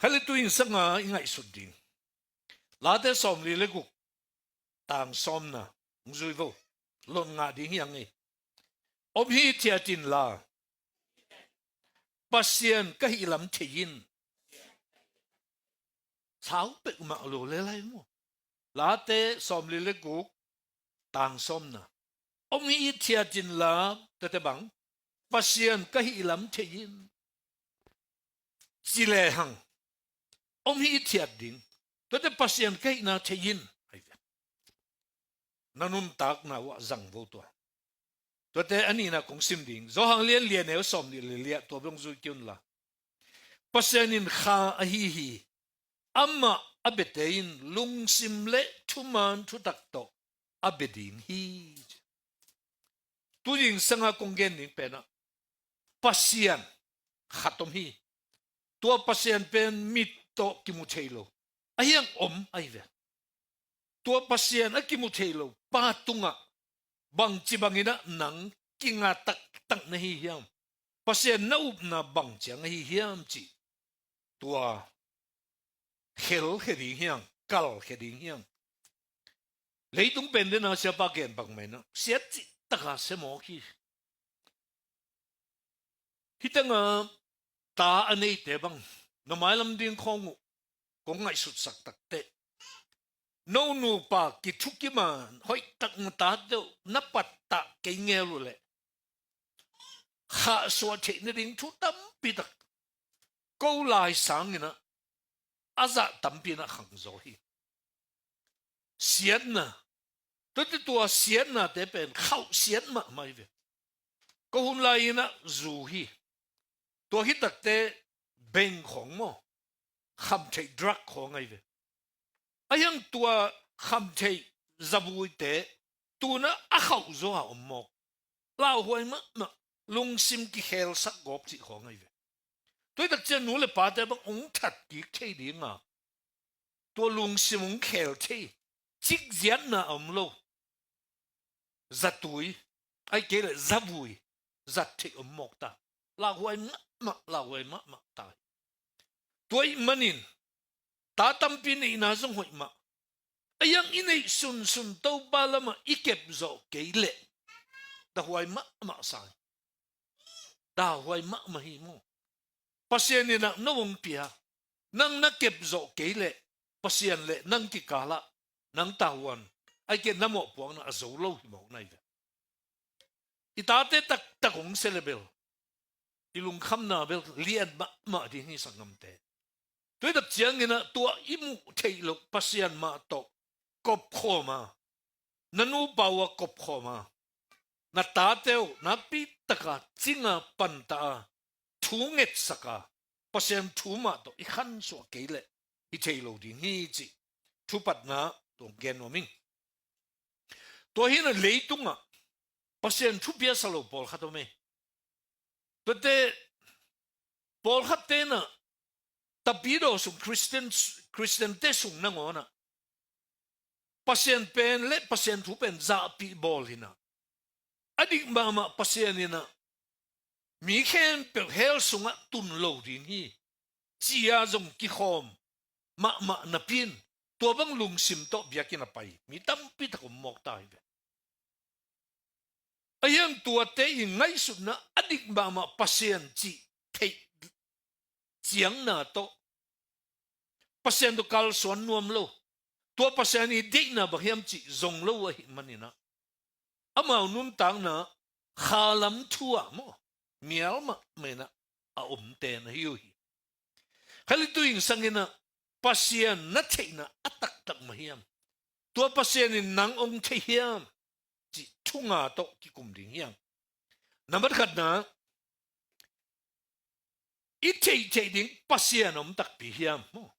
khali tu in sanga ingai suding la te som li le guk tang som na ngzui vo lon nga ding yang e om hi tia tin la Pasian ka hi lam thein chau pe ma lo le lai mo la te som li le guk tang som na om hi tia tin la te bang Pasian ka hi lam thein chile hang om hi tia ding te Pasian ka hi na thein nanun tak na wa zang vo to te ani na kong sim ding zo hang lian lian ne som ni lia to bong zu kyun la Pasian in kha a hi amma abetein lung sim le thuman thu tak to abeding hi tu ding sanga kong gen ning pe na Pasian khatom hi to Pasian pen mit to kimu thelo ayang om ai ve to Pasian akimu thelo pa tunga bang chibangina nang kinga tak tak na hi hiam Pasian na up na bang chang hi hiam chi tua khel khedi hiang kal khedi hiang leitung pen de na sia pa gen bang me na sia chi taka se mo ki hitanga ta anei te bang no mailam ding khong ko ngai sut sak tak te no nu pa ki thuki man hoi tak ta do na pat ta ke ngelu le kha so the ne ding thu tam pi tak ko lai sang na aza tam pi na khang zo hi sian na te tua sian na te pen khau sian ma mai ve ko hun lai na zu hi to hi tak te beng khong mo kham thei drug khong ai ve ayang tua kham thei zabui te tu na a khau zo ha mok lao hoi ma lung sim ki khel sak gop chi khong ai ve tôi đặc chân nụ le pa te bang ong that ki thei di nga to lung sim ong khel thei chik zian na lo zatui ai ke le zabui zat thei mok ta la hoi ma ta tôi manin ta tam pin nei na zong hoi ma ayang inei sun to ba lama ikep zo ke le da hoi ma sai da hoi ma hi mo Pasian ni na nawong pia nang nakep zo ke le Pasian le nang ki kala nang tawan ai ke namo puang na zo lo hi mo nai ve itate tak kong selebel ilung kham na bel lian ma di ni sangam te tôi đập chiang ina tua imu thei lo Pasian ma to kop khoma nanu bawa kop khoma na ta teo na pi taka chinga panta thunget saka Pasian thuma to i khan so kele i thei lo ding hi chi thu pat na to gen no ming to hina leitunga Pasian thu pia salo pol khato me te pol khatte na tapido sung Christian te sung na ngona Pasian pen le Pasian thu pen za pi bol hina adik mama Pasian ina mi khen pe hel sunga tun lo din hi chia zong ki khom ma na pin to bang lung sim to biakin pai mi tam pi ta ko mok tai ve ayang tua te in ngai su na adik mama Pasian chi thei chiang na to Pasian to kal suan nuam lo tua Pasian i de na ba hiam chi zong lo wa hi manina amau nun tang na khalam thua mo mial ma mena a te na hiu hi khali tu ing sangina Pasian Natheihna Ataktak ma hiam tua Pasian in nang ong the hiam chi thunga to ki kum ding hiam number khat na i thei ding Pasian om tak pi hiam mo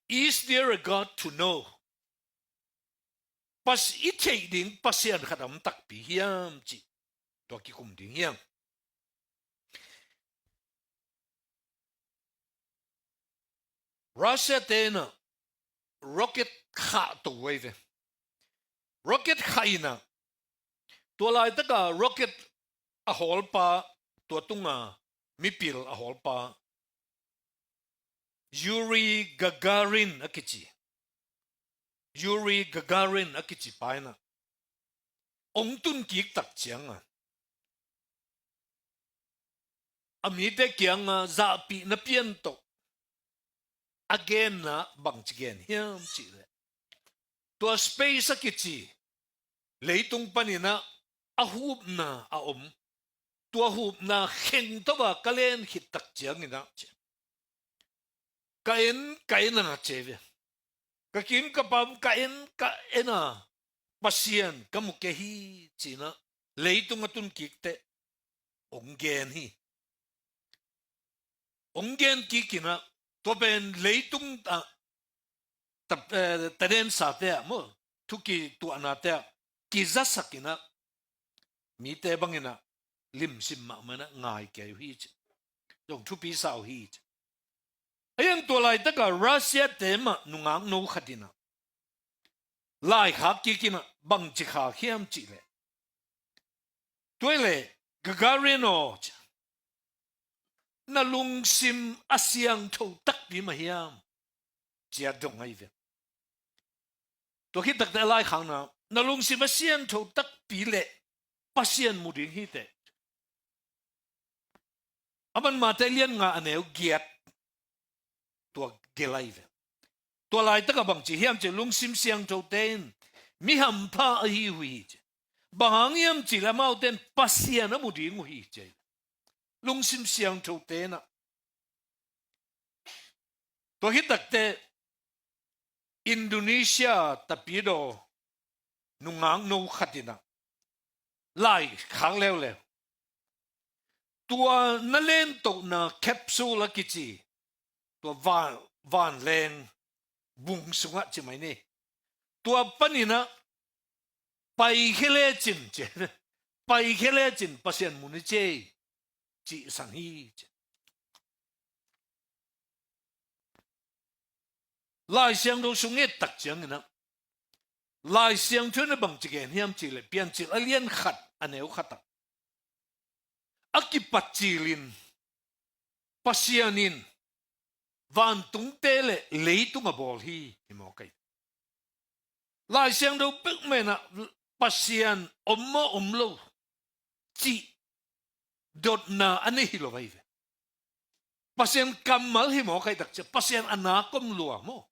is there a God to know pas i thei ding Pasian khat om tak pi hiam chi to ki kum ding hiam Russia te na rocket kha to wave rocket khaina to lai ta ka rocket a hol pa to tunga mi pil a hol pa Yuri Gagarin akichi Yuri Gagarin akichi paina ông tun kiek tak chiang à ami te kiang za pi na pian to again na bang chigen hiam chi le to space akichi leitung panina ahup na a tua hup na khen to ba kalen hit tak chiang ina kain na cheve ka kim ka pam kain ka ena Pasian kamuke hi china leitung atun kikte onggen hi onggen kikina to ben leitung taden sa te mo tuki tu anate kiza sakina mi te bangina lim sim ma mana ngai ke hi dong thu pi sao hi ayang to lai ta ka Russia te ma nungang no khatina lai khak kikina bang chi kha hiam chi le toile gagarino na lung sim asyang tho tak bi ma hiam chia dong ai ve to khi tak ta lai khang na lung sim asyang tho tak pi le Pasian mu ding hi te aman ma te lian nga aneu giat to gelai ve to lai ta ka bang chi hiam che lung sim siang tho ten mi ham pha hi hui bang yam chi la mau ten Pasian mu ding hi che lung sim siang tho te na to hi tak te Indonesia tapido nungang no khatina lai khang leo le tua na len to na capsule kichi tua van leng bung sunga chi mai ni tua panina pai khele chin che pai khele chin Pasian mu ni che chi sang hi lai siang do sunge tak chiang na lai siang thuna bang chi gen hiam chi le pian chi alien khat aneu khata akipachilin Pasianin van tung te le leitung a bol hi mo kai lai siang do pek me na Pasian ommo omlo chi dot na ani hi lo vai Pasian kamal hi mo kai tak che Pasian ana kom lua mo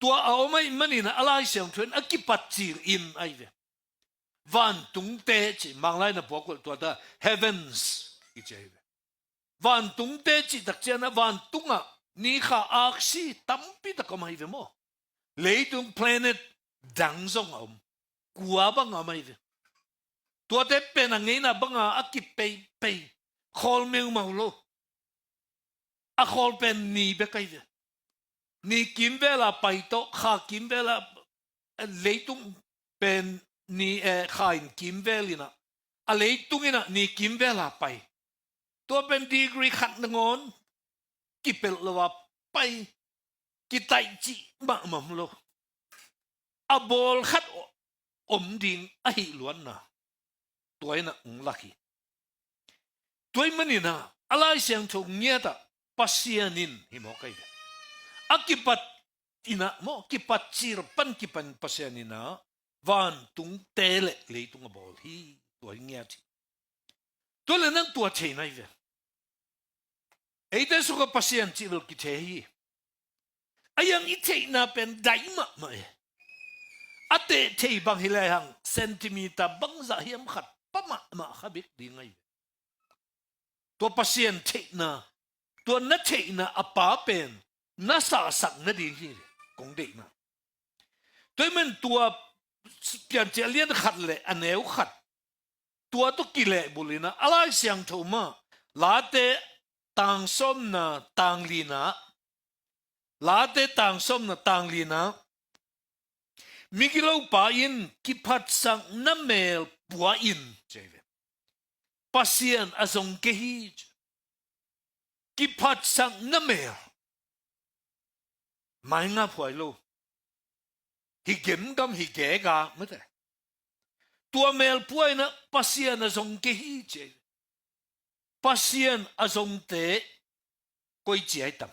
tua ao mai manina alai siang thun akipachil in ai ve van tung te chi manglai na pokol tua da heavens i che van tung te chi tak chena van tunga ni kha aksi tampi ta kamai ve mo leitung planet dangzong om kuwa bang amai ve tua te pen angai na banga akipei pei khol meu maulo a khol pen ni be kai ve ni kim vela pai to kha kim vela leitung pen ni khain kim velina a leitungina ni kim vela pai to pen degree khat ngon kipel lawa pai kitai chi ma mam lo a bol khat om ding a hi luan na toina ung laki toy manina alai siang tho ngia ta Pasianin hi mo kai akipat ina mo kipat chir pan kipan Pasianina van tung tele leitung a bol hi toy ngia ti to le nang tua thei nai ve eite su ka Pasian chi lo ki thei ayang i thei na pen daima ma ate thei bang hilai hang centimeter bang za hiam khat pama ma khabik ding ai to Pasian thei na to na thei na apa pen na sa sak na ding hi kong de na toy men tua pian che lian khat le aneu khat tua to kile bulina alai siang tho ma la te tang som na tang lina la te tang som na tang lina migilo pa in kiphat sang na mel bua in cheve Pasian azong ke hi kiphat sang na mel mai nga phoi lo hi gem gam hi ge ga mate tua mel puai na Pasian azong ke hi che Pasian azong te koi chi ai tam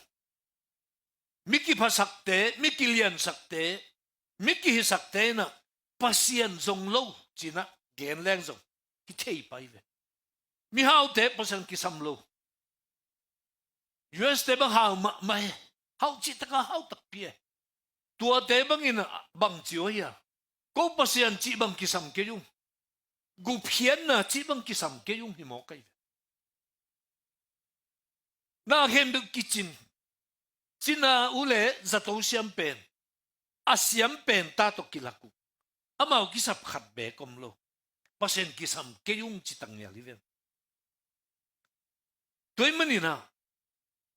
Miki pasakte, miki lian sakte, miki hi sakte na pasian zong lo china gen leng zong ki thei pai ve. Mi hao te pasian ki sam lo. US te bang hao ma he. Hao chi taka hao tak pie. Tua te bang ina bang chiu ya. Ko pasian chi bang ki sam ke yung. Gu phian na chi bang ki sam ke yung hi mo kai. Na hem du kitchen. Sina ule zato siam pen. Asiam pen ta to kilaku. Amao kisap khat be kom lo. Pasian ki sam ke yung chi tang ya liven. Toy manina.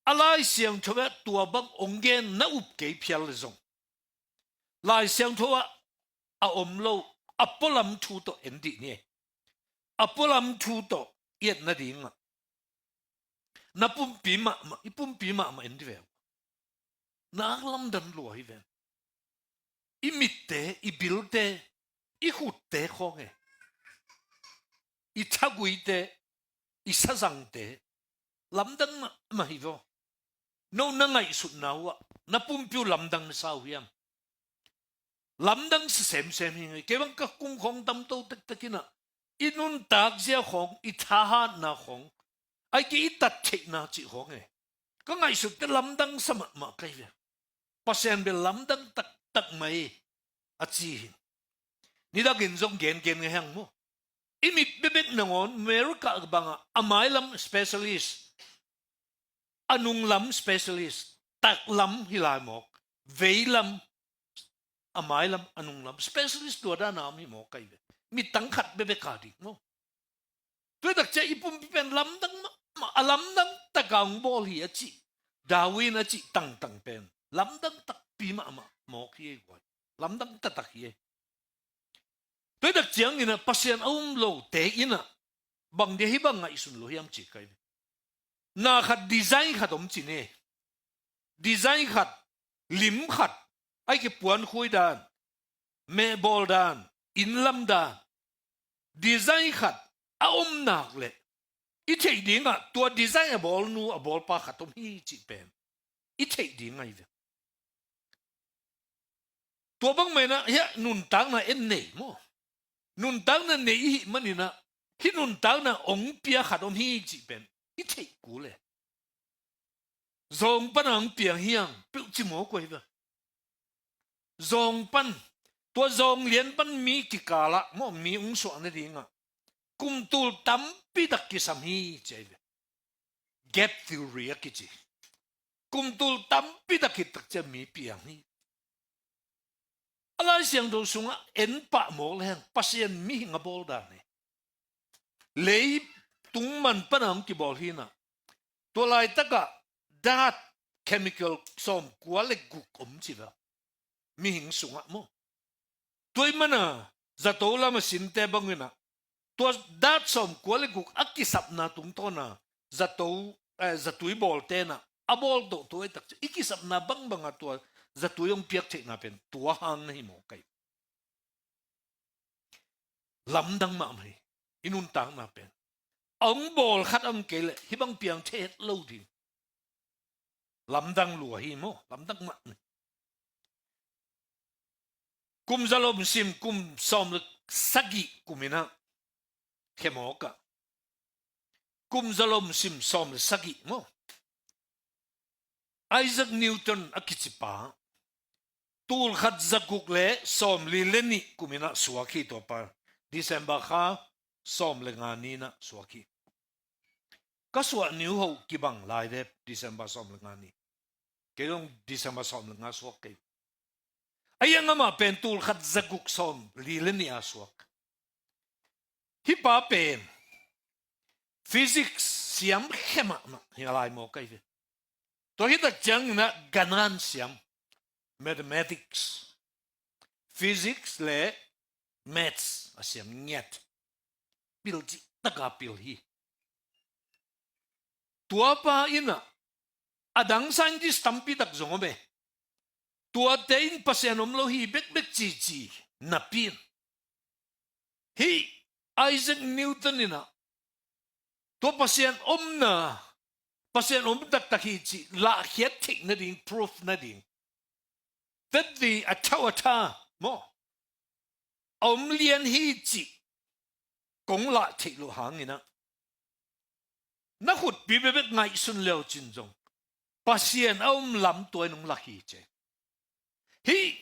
Alai siang thowa tua bang ongen na up ke phial le zong. Lai siang thowa a om lo apolam thu to endi ni. Apolam thu to yet na dinga. Na pumpi ma ipumpi ma endi ve. Na lam dan lo hi ven. Imitte ibilte ihutte khonge. Itaguite isazangte lamdang ma hivo. No na ngai sut nawa na pumpiu lamdang na sao hiam. Lamdang sa sem hingi kewang ka kung khong tam to takina inun tak sia khong itaha na khong ai ki itat thek na chi khong e ka ngai sut te lamdang sama ma kai ve Pasian be lamdang tak mai achi ni da gin zong gen hang mo imit bebek nangon America banga amailam specialist anung lam specialist tak lam hilai mok veilam amailam anung lam specialist do da na mi mo kai ve mi tang khat bebe ka dik mo tu dak che ipum pen lam dang ma alam dang tagang bol hi achi dawin achi tang pen lam dang tak pi ma mo ki goi lam dang ta tak ye tu dak chiang ina Pasian lo te ina bang de hi bang ngai sun lo hiam chi kai na khat design khat om chi ne design khat lim khat ai ki puan khui dan me bol dan in lam dan design khat a nak le i thei dinga tua design a bol nu a bol pa khatom hi chi pen i thei dinga i ve tua bang me na ya nun tang na en nei mo nun tang na nei hi manina hi nun tang na ong pia khatom hi chi pen i thei ku le zong panang piang hiang pu chi mo ko hi ve zong pan tua zong lian pan mi ki kala mo mi ung so na dinga kum tul tam pi dak ki sam hi cheve gap theory ki chi kum tul tam pi dak ki tak che mi piang hi ala siang do sunga en pa mo le Pasian mi nga bol da ne lei tung man panang ki bol hi na to lai taka dat chemical som kwale guk om chi va mi hing sunga mo toy mana zato lama sinte bangina to dat som kwale guk akisap na tung to na zato zatui bol te na abol do to tak ikisap na bang to zato yung piak thek na pen tua hang na hi mo kai lamdang ma mai inun tang na pen ong bol khat am kele hibang piang thet lo din lamdang lu hi mo lamdang ma kum zalom sim kum som sagi kumina kemoka kum zalom sim som sagi mo Isaac Newton akichipa tul khat zakuk le som li leni kumina suaki to par December kha som le ngani na suaki kaswa new ho kibang lai de December som le ngani kelong December som le nga suaki ayang ama pen tul khat zakuk som li leni aswak hi pa pen physics siam khema na hilai mo kai to hi ta chang na ganan siam mathematics physics le maths asiam nget pil chi taka pil hi tua pa ina adang scientist tampi tak zongome tua tein Pasianom lo hi bek chi na pin hi Isaac Newton ina to Pasian omna Pasian Ataktak hi chi la hiat thik na ding proof na ding. That the atawata mo. Lian hi chi gong la thik lo hangina. Na hụt bị bếp ngay xuân leo chín rong. Pasian lam tuổi nung la hi che. Hi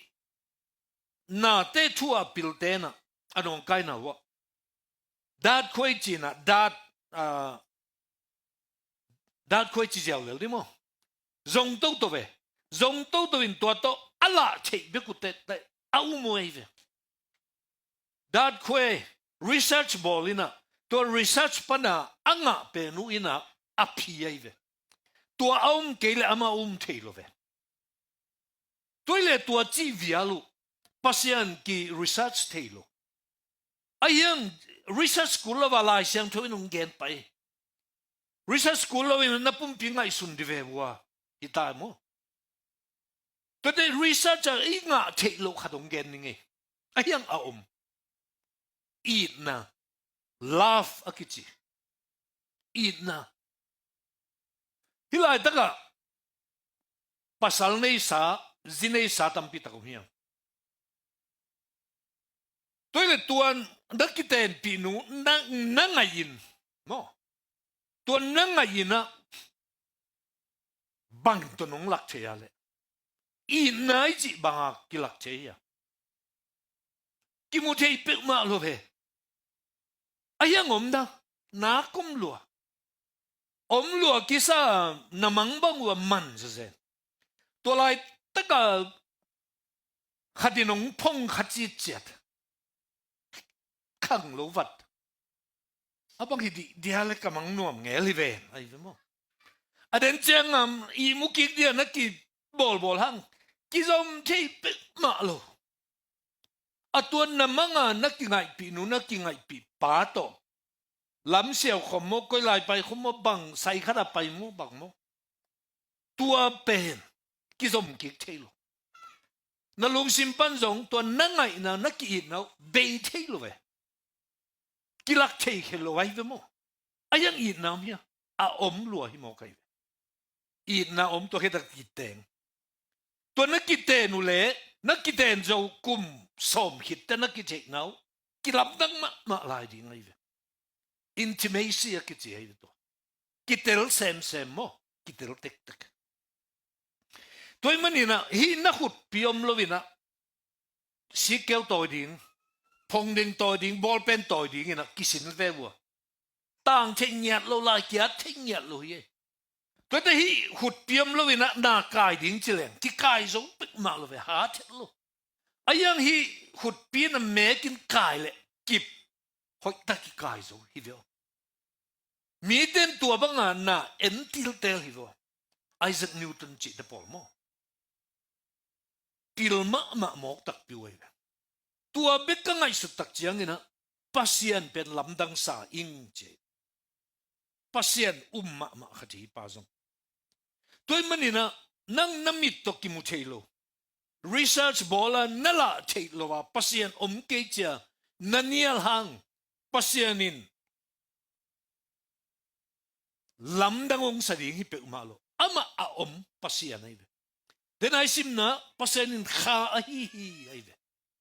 na te thua bil te na anong kai na wa. Dad khoi chi na dad khoi chi jiao le di mo. Zong tâu tâu về. Zong tâu tâu in tua tâu ala che be ku te au mo ve. Dad khoi research ball ina. Tua research pana anga pe nu ina api ve. Tua kele ama thei lo ve. Toile tua chi vialu Pasian ki research thei lo. Ayang research school lo wala siang thoi nung gen pai. Research school lo in na pum pingai sun di ve wa ita mo. Tote research inga thei lo khatong gen ni nge. Ayang eat na laugh akichi. Eat na. Hilai taka pasal nei sa zinei sa tampi takum hiam. Toile tuan nakiten pinu nangayin mo. Tuan nangayin na bang tonong lak che ale. Inai ji banga kilak che ya. Kimutei pek ma lo ve. Ayang da na kum lua. Lua kisa namang bang wa man se se. Tolai taka khadinong pong khachi chet. Kang lo vat. Abang hi di hale kamang nuam ngeli ve ai ve mo. Aden chang I mukik dia na ki bol hang. Ki zom thei pe ma lo. Atuan namanga na ki ngai pi nu na ki ngai pi pa to. Lam siêu khom mo koi lai pai khom mo bang sai khada pai mo bang mo. Tua pen ki zom ki thei lo. Na lung simpan zong tua nangai na ki it na be thei lo ve. Kilak thei khelo vai ve mo. Ayang it na mia lua hi mo kai. It na to he tak kiteng. Tua na kiten nu le na kiten zo kum som hit na ki thei nau. Kilap dang ma lai di ngai ve. Intimacy a kiti ay ito. Kitel sem mo. Kitel tek. Toy manina, hinakut piyom lovina. Sikel toy ding. Pong ding toy ding. Ballpen toy ding. Ina kisin vewa. Tang ting nyat lo la kia ting nyat lo ye. Toy ta hi hut piyom lovina na kai ding chileng. Ki kai zo pik ma lo ve ha chet lo. Ayang hi hut piyan na mekin kai le. Kip. Hoi ta ki kai zo hi veo. Miden tua banga na entil tel hivo. Isaac Newton chi te pol mo. Pilma mok tak piwai. Tua beka ngai su tak chiang ina. Pasian pen lamdang sa ing che. Pasian ma khati pasong. Toy manina nang namit to kimuchelo. Research bola nala chelo wa pasian kecha nanial hang pasianin. Lamdangong sading hi pe umalo. Ama pasian ay. Den ay sim na pasianin kha ahi ay.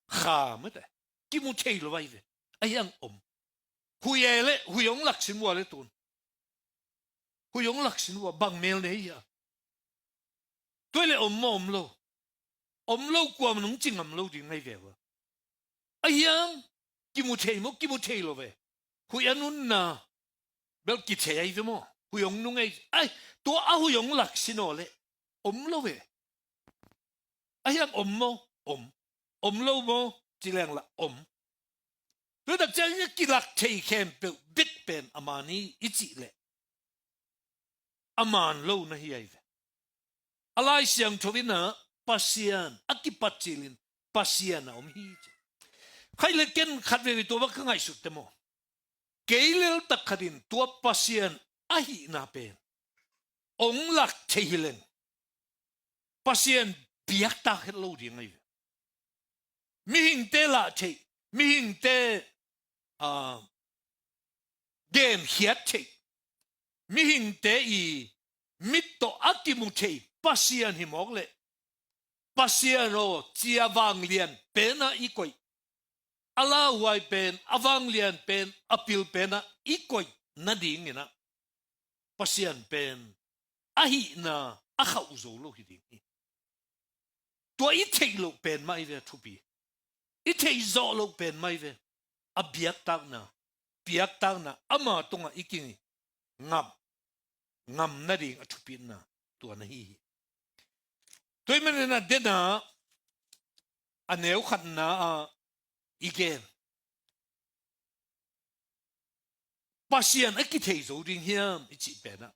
Kha mate. Kimuchelo ay. Ayang Huyele huyong laksin wale ton. Huyong laksin wa bang mel ne ya. Toile mo lo. Lo kwa nung chingam lo ding ay vewa. Ayang kimuchelo ve. Huyanun na bel kitche ay mo. Huyong nung ay to huyong laksin ole. Lo ve. Ayang mo. Lo mo chilang la Rồi đặc chẳng như kilak thầy khem biểu big pen amani ichi le. Aman lâu na hi ai. Alai siang chovina pasian akipachilin pasian na hi. Khai le ken khat ve to ba khangai sut te mo. Keilel tak khatin tua pasian ahi na pen. Lak thei hilen. Pasian biak ta het lo di ngai. Mi hing te la thei. Mi hing te game hiat che mi hing te มิตโตอักิมุเทปัสยานหิมอกเลปัสยานโอเจียวังเลียนเป็นนะอีกอยอาลาไวเป็นอวังเลียนเป็นอพิลเป็นนะอีกอยนั่นดิ่งนะปัสยานเป็นอาหินาอาข้าวโซโลหิดิ่งตัวอีเทโลเป็นไม่เวทุบีอีเทโซโลเป็นไม่เวอเบียกตักนะเบียกตักนะอามาตรงอีกิงงับนั่นดิ่งอทุบีนะตัวนี้ตัวมันนะเดน่าอันเอวขันนะอีเกนปัสยานกิเทโซดิ่งเฮียมอีจิเป็นนะ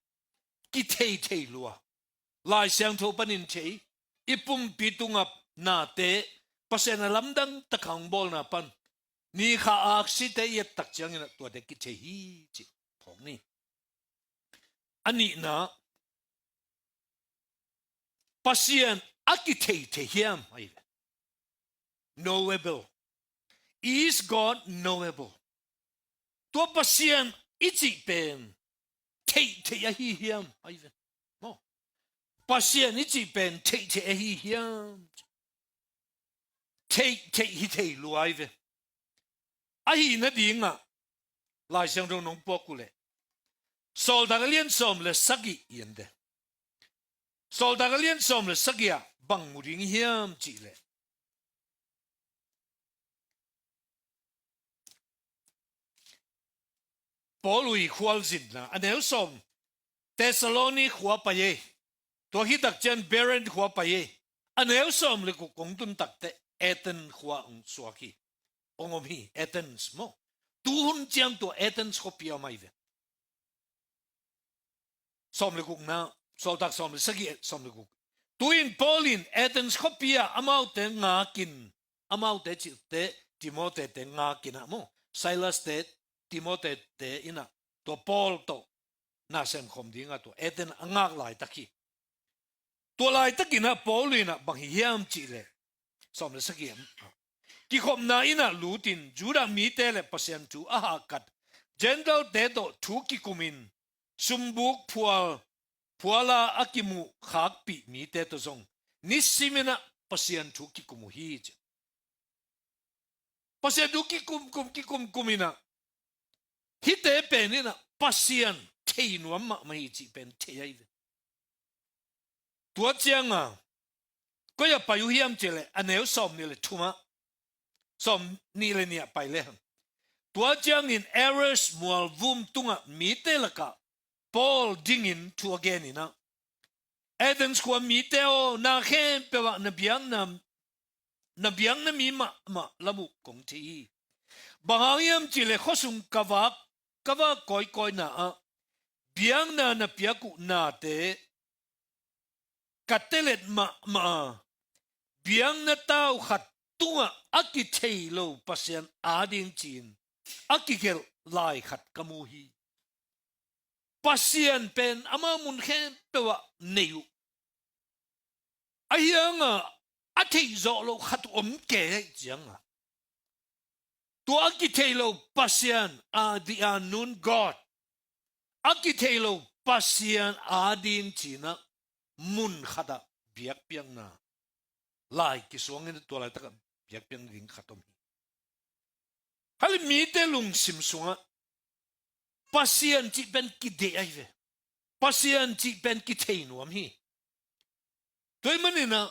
กิเทลัวลายเสียงทปันินเชยอีปุ่มปีตุงับนาเตปัสยานลำดังตะขังบอลนาปันนี่ข้าอักษิเตยตักจังนะตัวเด็กกิเทฮีจิพงนี่อันนี้นะปัสยานกิเทเฮียมไอ้ knowable is God knowable ตัวปัสยานอีจิเป็นเทยฮีเฮียมไอ้โมปัสยานอีจิเป็นเทฮีเฮียมเทฮิเทลัวไอ้ไอ้นั่นดิ่งอ่ะลายเสียงตรงน้องปอกุเลยโซลดากเลียนสมเลยสักกี่ยันเดโซลดากเลียนสมเลยสักกี่บังมุริงเฮียมจีเลยปอลุยขวาจินนะอันเดียวสมเทสโลนีขวาไปเยตัวฮิตักเจนเบรนขวาไปเยอันเดียวสมเลยกูคงตุนตักเตเอเทนขวาองสวากีองอมีเอเทนส์โมตูหุนเจียงตัวเอเทนส์ขบีเอาไม่เวสมเลยกูนะโซลดักสมเลยสักกี่สมเลยกูตัวอินปอลินเอเทนส์ขบีอาอามาเตงากินอามาเตจิเตติโมเตเตงากินอะโมไซลัสเตติโมเตเตอินะตัวปอลโตน่าเซมคมดิ้งอะตัวเอเทนงากลายตะกี้ตัวลายตะกี้นะปอลินะบังเฮียมจีเลยสมเลยสักกี่ที่คมนาอินะลูตินจูรามีเตเลปัสยันจูอาหากัดเจนเดลเตโตทุกิคุมินสุมบุกพัวลาอากิมุขากปีมีเตโตซงนิสิมินะปัสยันทุกิคุมุฮีจปัสยันทุกิคุมินะฮิเตเป็นนี่นะปัสยันเทนวมมาไม่จีเป็นเทยตัวเจียงอ่ะก็อย่าไปยุ่งยามเจเลยอันเดียวสมนี่เลยทุ่มะสมนี่เลยเนี่ยไปเลยตัวเจียงอินเอเรสมัววุมตุงอ่ะมีเตละกะพอลดิ้งอินทัวเกนี่นะเอเดนส์ความีเตโอนาเข็มเปว่านบียงนะมีมาละมุกงทีบางยามเจเลยข้อสุงกะวะก้อยนะบียงนะเปียกุนาเตกัตเตเลตมาเบียงนาตาวขัดตัวอักิเทโลปัสยันอาดิงจีนอักิเกลไลขัดกมูฮีปัสยันเป็นอามามุนเข็มเปว่าเนียวไอ้ยังอัติโซโลขัดอมเกะจังตัวอักิเทโลปัสยันthe unknown God อักิเทโลปัสยันอาดิงจีนมุนขัดเบียกเปียงนาลายกิสวงเงินตัวลายตะกับเบียกเปียงดิ่งขัดตมฮัลมีเตลุงสิมสวงปัสยันจีเป็นกิเดไอเวปัสยันจีเป็นกิเทนวมฮีตัวมันนี่นะ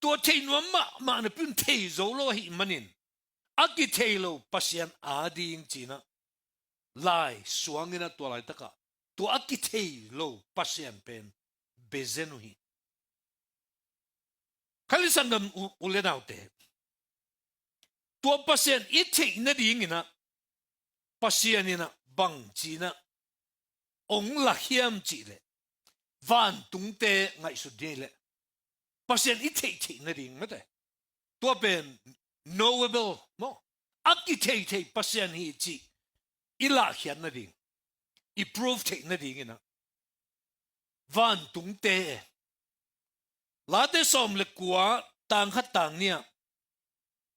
ตัวเทนวมมาเนี่ยเป็นเทโซโลฮีมันนี่อักิเทโลปัสยันอาดิงจีนะลายสวงเงินตัวลายตะกับตัวอักิเทโลปัสยันเป็นเบเซนุฮีขันลิสังกัมอุเลนเอาเตตัวปัสยันอีเทนดิ่งนะปัสยันนี่นะบังจีนะองลักเฮียมจีเลยวันตุงเตไงสุดเดเลยปัสยันอีเทนดิ่งนะเตตัวเป็น knowable มั้งอักกิเทปัสยันฮีจีอีลักเฮียนดิ่งอี prove เทนดิ่งนะวันตุงเตลาเตสอมเล็กกว่าต่างขัดต่างเนี่ย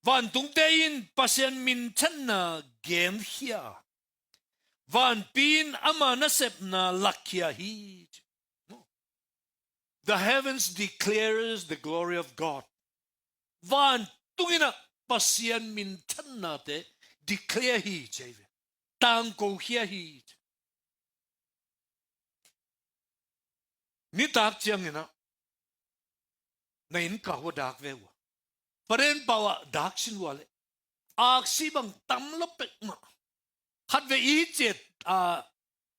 วันตุงเตยินปัสยันมินชันนาเกมเฮียวันปีนอามานาเซปนาลักเฮียฮี The heavens declares the glory of God. Van tungina pasian min chan na te declare hi cheve. Tang ko hia hi. Ni tak chiang ina. Na in ka wa dak ve wa. Paren bawa dak sin wale. Ak si bang tam lopek ma. Hat ve i jet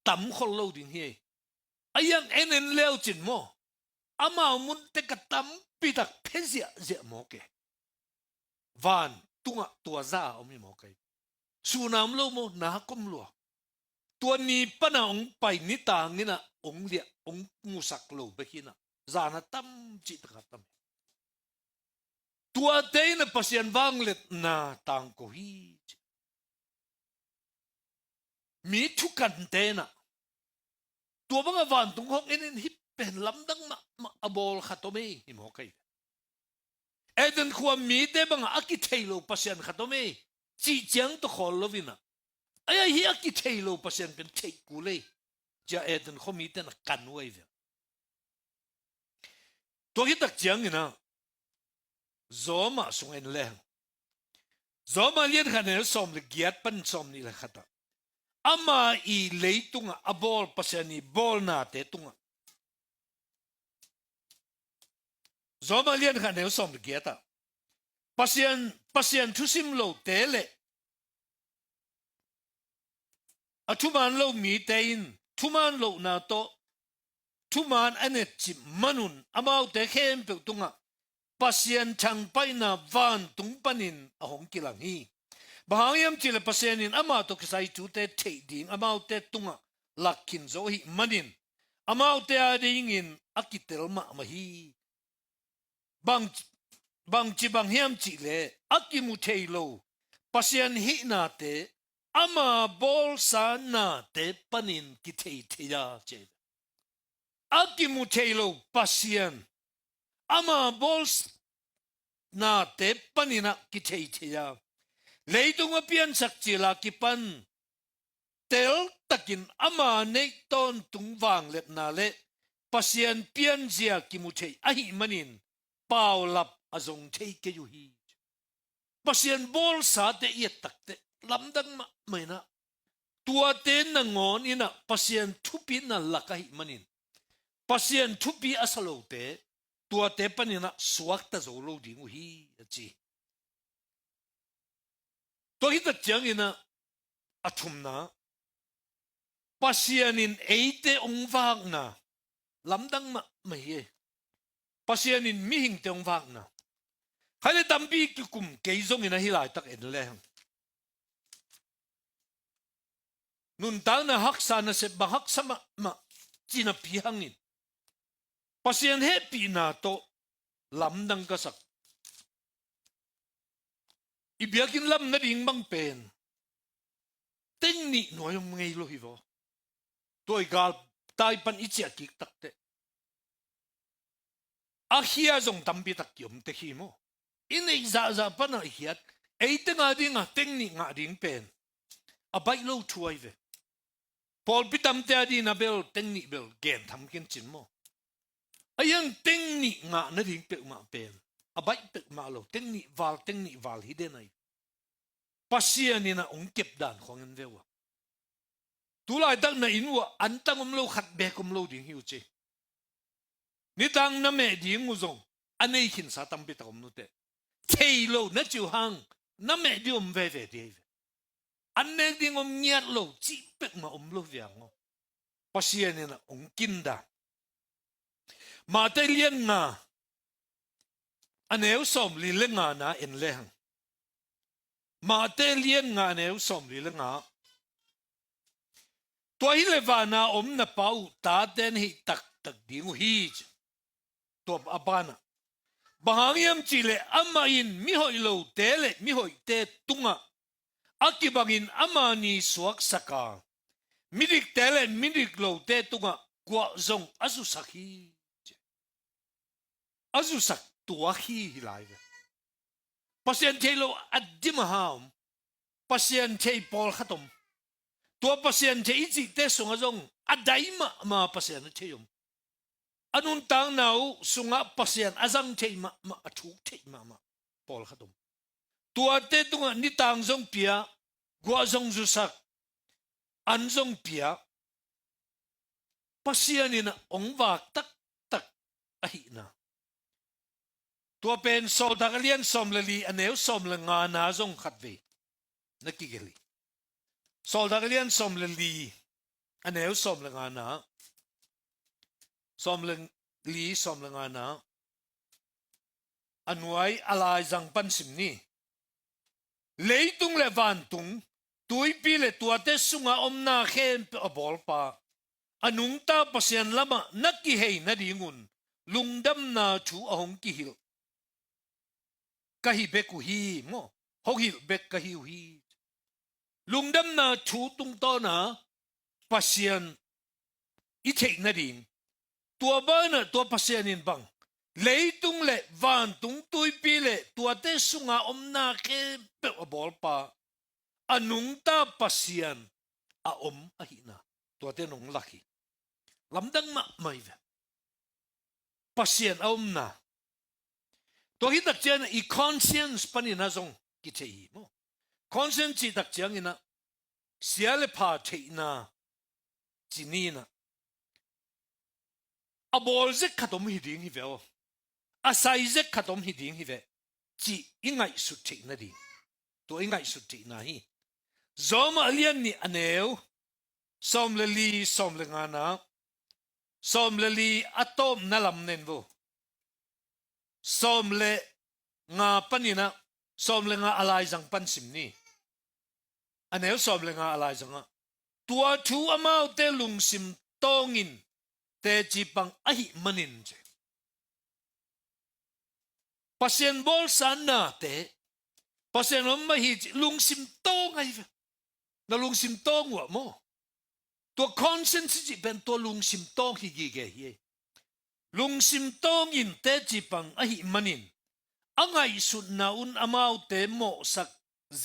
tam khol lo ding hi. Ayang enen leo chin mo. Ama mun te ka tam pitak phezia je mo ke. Van tunga tua za omi mo ke. Sunam lo mo na kom lo. Tua ni pana ong pai ni ta ngina ong lia ong musak lo bekina. Zana tam chit ka tam. Tua te na pasian vanglet na tang ko hi. Mi thukan te na. Tua banga van tung hong enen hip pen lamdang ma abol khatome hi mo kai. Eden khwa mi te banga aki thailo pasian khatome. Chi chiang to khol lovina. Aya hi aki thailo pasian pen thei kule. Ja eden kho mi te na kanwai ve. To hi tak chiang ina. Zoma sungen le. Zoma lian khanel som le giat pan som ni le khata. Ama i leitunga abol pasiani bol na te tunga. Zoma lian khanel som le giata. Pasian tusim lo tele. Atuman lo mi tein. Tuman lo na to. Tuman anet chim manun. Amaw te khem pe tunga. Pasian chang pai na van tung panin ahong kilang hi. Bahayam chile pasianin ama to kisai chu te te ding amaw te tunga lakin zo hi manin. Amaw te adingin akitel ma mahi. Bang chibang hiam chile akimu teilo pasian hi na te ama bol sa na te panin ki te ya che. Akimu teilo pasian ama bol na te panina ki te ya. Leitung apian sakchila kipan tel takin ama nei ton tung wang let na le pasian pian zia kimuthei ahi manin paulap azong thei ke yu hi pasian bol sa te ye takte lamdang ma maina tua te na ngon ina pasian thupi na lakai manin pasian thupi asalo te tua te panina suak ta zo lo ding hi chi. To hita chiang ina athumna pasianin eite ongwak na lamdang ma maye pasianin mihing te ongwak na khale tambi ki kum keizong ina hilai tak en le nun tal na haksa na se bahak sama ma china pihangin pasian happy na to lamdang ka sak ibiakin lam na ding bang pen teng ni noyong ngei lo hivo toy gal tai pan ichia ki takte a hia zong tambi tak yom te hi mo inei za pana hiat eite nga dinga teng ni nga ding pen a bai lo thuai ve pol pitam te adi na bel teng ni bel gen tham ken chin mo ayang teng ni nga na ding pe ma pen abai pe ma lo teng ni val hi de nai pasian ina ong kep dan khongen vewa tulai tak na inwa antang lo khat be kom lo ding hiu che ni tang na me ding uzong anei hin sa tam bi takom nu te thei lo na chu hang na me di ve de anne ding nyat lo chi pek ma lo viang ngo pasian ina ong kinda ma te lien nga aneu som li le nga na en le hang ma te lien nga aneu som li le nga to hi le va na na pau ta den hi tak ding hi to abana bahangiam chile ama in mi hoi lo te le mi hoi te tunga akibangin ama ni suak saka midik te le midik lo te tunga kwa zong azu sakhi azu sak tua hi lai pasian thelo adimaham pasian thei pol khatom tua pasian thei chi te songa zong adai ma pasian theyum anun tang nau sunga pasian azang thei ma athuk thei ma pol khatum tua te tunga ni tang zong pia gwa zong zu sak an zong pia pasian ina ong wak tak tak ahi na tua pen sol dagalian som lali aneu som la nga na zong khatve nakigeli sol dagalian som lali aneu som la nga na som leng li som la nga na anuai alai zang pan sim ni leitung le van tung tui pi le tua te sunga omna khem pe abol pa anung ta pasian lama naki hei na dingun lungdam na thu ahong ki hil kahi beku hi mo hogil bek kahi hi lungdam na thu tung to na pasian i thei na ding tua ba na tua pasian in bang leitung le van tung tui pi le tua te sunga omna khem pe abol pa anung ta pasian a ahina tua te nong laki lamdang ma mai ve pasian a na to hi tak chen i conscience pani na zong ki thei mo conscience chi tak chiang ina siale pha thei na chini na abol ze khatom hi ding hi ve o asai ze khatom hi ding hi ve chi ingai su thei na di to ingai su thei na hi zoma alian ni aneu som le li som le nga na som le li atom na lam nen vo som le nga panina som le nga alai jang pan sim ni aneu som le nga alai jang tua thu amau te lung sim tongin te chi pang ahi manin je pasien bol san na te pasien om ma hi lung sim tong ai na lung sim tong wa mo tua conscience chi ben tua lung sim tong hi gi ge hi lung sim tong in te chi pang ahi manin angai sut na un amau te mo sak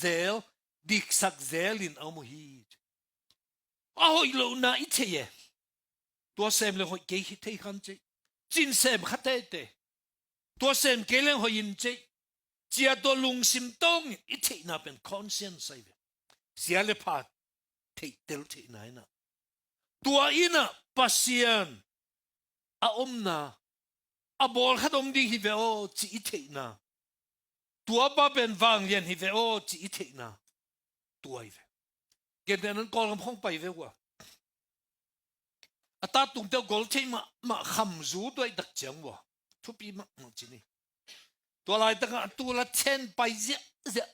zel dik sak zel in amu hi ahoi lo na i theye tua sem le hoi ke hi thei khan che chin sem khate te tua sem ke le hoi in che chia to lung sim tong i thei na pen conscience sai sia le pha thei tel thei na na tua ina pasian a na a bol khatom ding hi ve o chi i thei na tua pa pen wang lian hi ve o chi i thei na tua i ve ke den an kol khong pai ve wa ata tung te gol thei ma kham zu doi dak chang wa thu pi ma chi ni tua lai ta tu la chen pai zia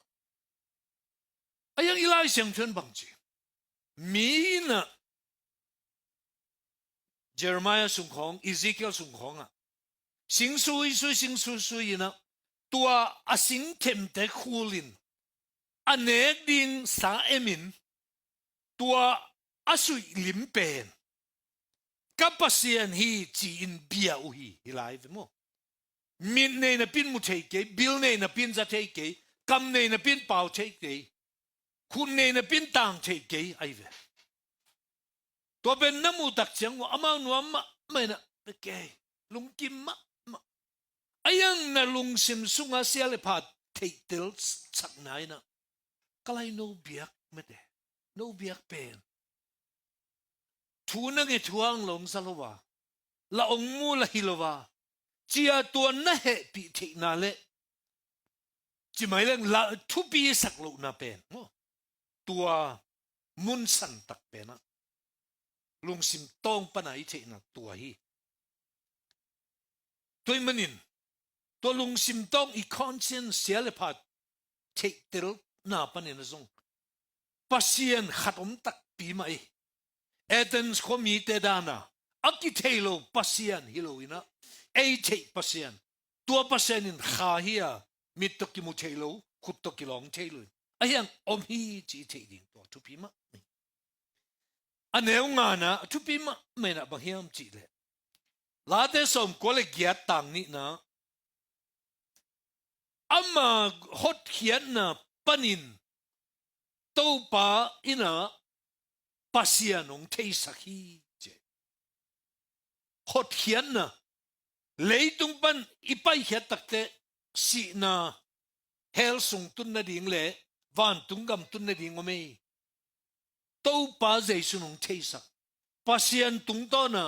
ayang ilai siang chen bang chi mi na Jeremiah sung khong Ezekiel sung khong a sing sui na tua asing them te khulin anek ding sa emin tua asui lim pen kapasian hi chi in bia u hi hilai ve mo min nei na pin mu thei ke bil nei na pin za thei ke kam nei na pin pau thei ke khun nei na pin tang thei ke ai ve to ben na mu tak chang wa amau nuam ma mai na ke lung kim ma ayang na lung sim sunga siale pha thei tel chak nai na kalai no biak mete no biak pen thu na nge thuang long salowa la ong mu la hilowa chia tua na he pi thei na le chi mai leng la thu pi sak lo na pen mo tua mun san tak pe na lung sim tong pa na i thei na tua hi toi manin to lung sim tong i conscience siale pha thei tel na panin zong pasien khatom tak pi mai Athens khomi te dana aki thelo pasian hiloina ei thei pasian tua pasian in kha hia mit to ki mu thelo khut to ki long thelo ayang om hi chi thei ding to thu pi ma aneu nga na thu pi ma me na bang hiam chi le la te som ko le giat tang ni na ama hot khian na panin to pa ina pasian ong thei sakhi je hot khian na leitung pan ipai hiat takte si na hel sung tun na ding le van tungam tun na ding ome to pa jesu nong theisa pasian tung to na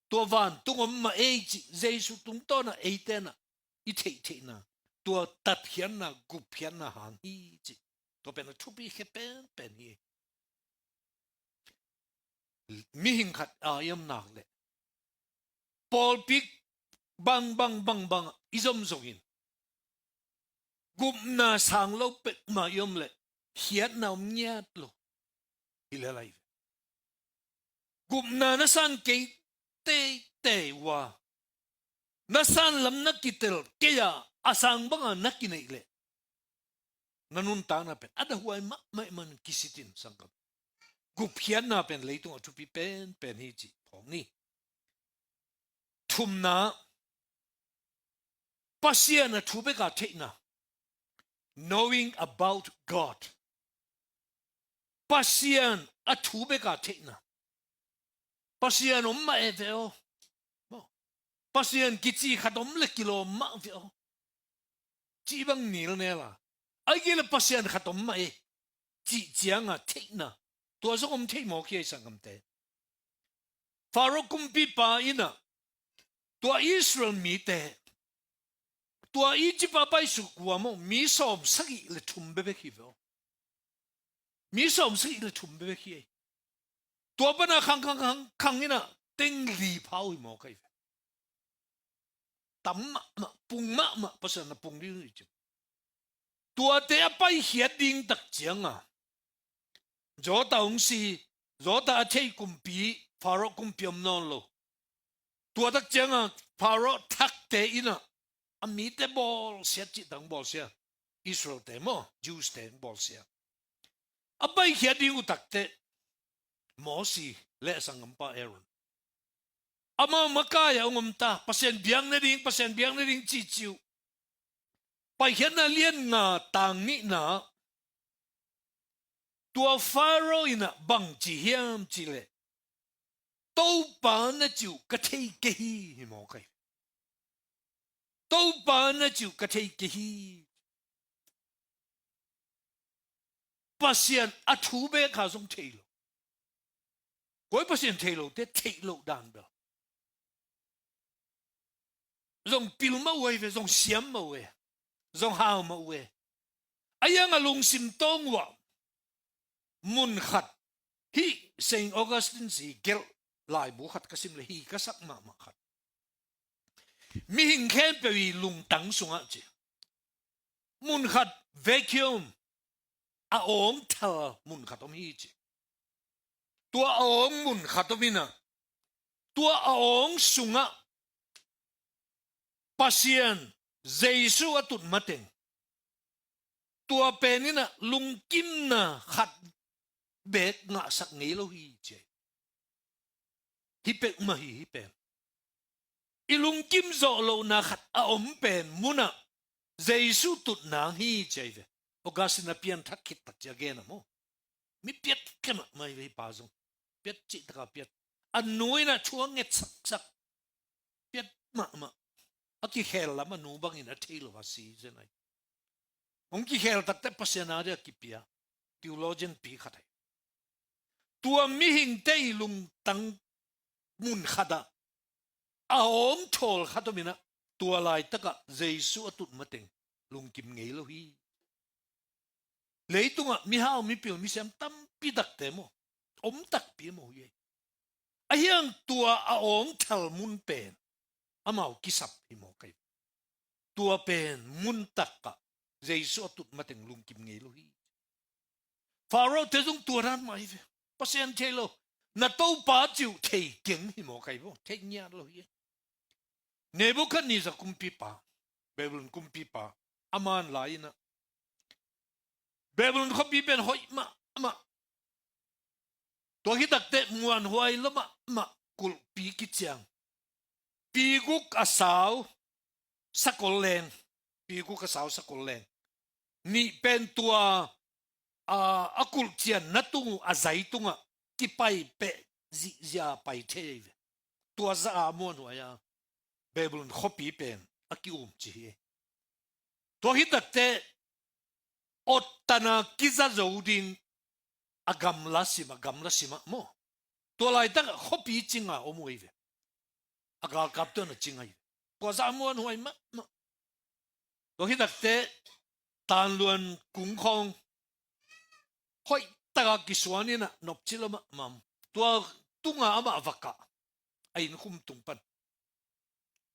to van tungom ma e jesu tung to na e te na I thei na to tat hian na gup hian na hang hi chi to pen na thupi he pen hi mi hing khat ayam nak le Paul pik bang izom zongin gup na sang lo pek ma yom le hiat na nyat lo ilalai gup na san ke te wa na san lam na kitel keya asang banga nakinai le nanun ta na pen ada huai ma man kisitin sangkap gup hiat na pen leitung atupi pen hi chi phong ni thum na Pasian na thube ka theina knowing about God Pasian a thube ka theina Pasian ma eveo Pasian kichi khatom le kilo ma veo chi bang nil ne la ai gele Pasian khatom ma e chi jiang a theina to so om thei mo ki sangam te Faro kumpi pa ina to Israel mi teตัวอีจิปาไปสุกว่ามั้งมีสอบสักอีเลยทุ่มเบคีเวลมีสอบสักอีเลยทุ่มเบคีตัวปนักขังนี่นะเต็งลีพาวอีหมอใครตั้มมาปุ่งมาภาษาหน้าปุ่งนี่จิตัวเตะไปเหียดิ้งตักเจียงอ่ะจอตาองซีจอตาเทกุมปีฟาโรกุมปีมนอนโลตัวตักเจียงอ่ะฟาโรทักเตอินะมีแต่บอลเสียจิตตังบอลเสียอิสราเอลเตมจูสเตมบอลเสียไปเขียดิอุตักเตมอสีเละสังกัมปะเอรอนมากายองมตาเปอร์เซ็นต์เบียงนดิ่งจีจิวไปเขียนน่ะเลียนงาตังนี่นะตัวฟาโรห์น่ะบังจีเฮียมจีเลตู้ปานน่ะจิวกะเทยกะฮีมอไก都把那就个体给he，不先啊土白卡送退了，我不先退了，得退了单的，用表么位的，用显么位，用好么位，哎呀我龙心当话，门客，he Saint Augustine 是叫来不客个心里 he 个sắc嘛客。มีหิงแค่ไปลุงตังสงอ่ะจีมุนขัด vacuum อาองเธอมุนขัดตรงนี้จีตัวอาองมุนขัดตรงนี้นะตัวอาองสงอ่ะ Pasian เจสุอตุนมาเต็งตัวเป็นนี่นะลุงกิมนะขัดเบกงะสักงี้แล้วฮีจีฮิเป็กมาฮิเป็นลุงกิมโซโลนักอมเป็นมุนะเจสุตุนางฮีใจเวโอกาสนับเพียนทักขิดตักจะเกนะโมมีเปียดแค่ไม่ไปป่าซงเปียดจิตกับเปียดอันนู้นนะช่วงเงียสักเปียดมาอากิเฮลละมันนูบังอินะเทลวาซีเจนัยองกิเฮลตักแต่ภาษาหน้าเรียกิเปียทีโอโลจีนปีขัดตัวมิหิงเตยลุงตังมุนขัดอาองทอลขัดตัวมินะตัวลายตะกะเจสุอตุมาเต็งลุงกิมเงยโลฮีเลยตุงะมิฮาวมิเปียวมิเซมตั้มปีดักเตมอมตักปีโมเยไอ้ยังตัวอาองทัลมุนเป็นอามากิสับฮิโมไกตัวเป็นมุนตักกะเจสุอตุมาเต็งลุงกิมเงยโลฮีฟาโรห์เทซุงตัวนั้นมาอีเวปัสยันเทโลนาโตป้าจิวเทเก่งฮิโมไกบ่เทเงียโลฮีเนบุคัดนิซาคุมปีปาเบเบิลคุมปีปาอามันลายนะเบเบิลเขาปีเป็นหอยมาตัวที่ตักเตะมวนหวยละมากุลปีกิจยังปีกุกอาสาวสักคนแรงปีกุกอาสาวสักคนแรงนี่เป็นตัวอากุลเจียนนัตุงอาศัยตุงอ่ะที่ไปเปะจิยาไปเทวตัวซามวนหวย เบบุลขบีเป็นอากิอุมจีตัวฮิตักเตอดตนากิจโจดินอากำลาสิมาโมตัวไรตักขบีจริงอ่ะอมวยเวอากากับตัวน่ะจริงไงกว่าสามวันหวยมะตัวฮิตักเตตานล้วนกุ้งคองห้อยตะกิสวานี่น่ะนบจิลมะมัมตัวตุงอามาวักกะไอ้นุมตุงปัน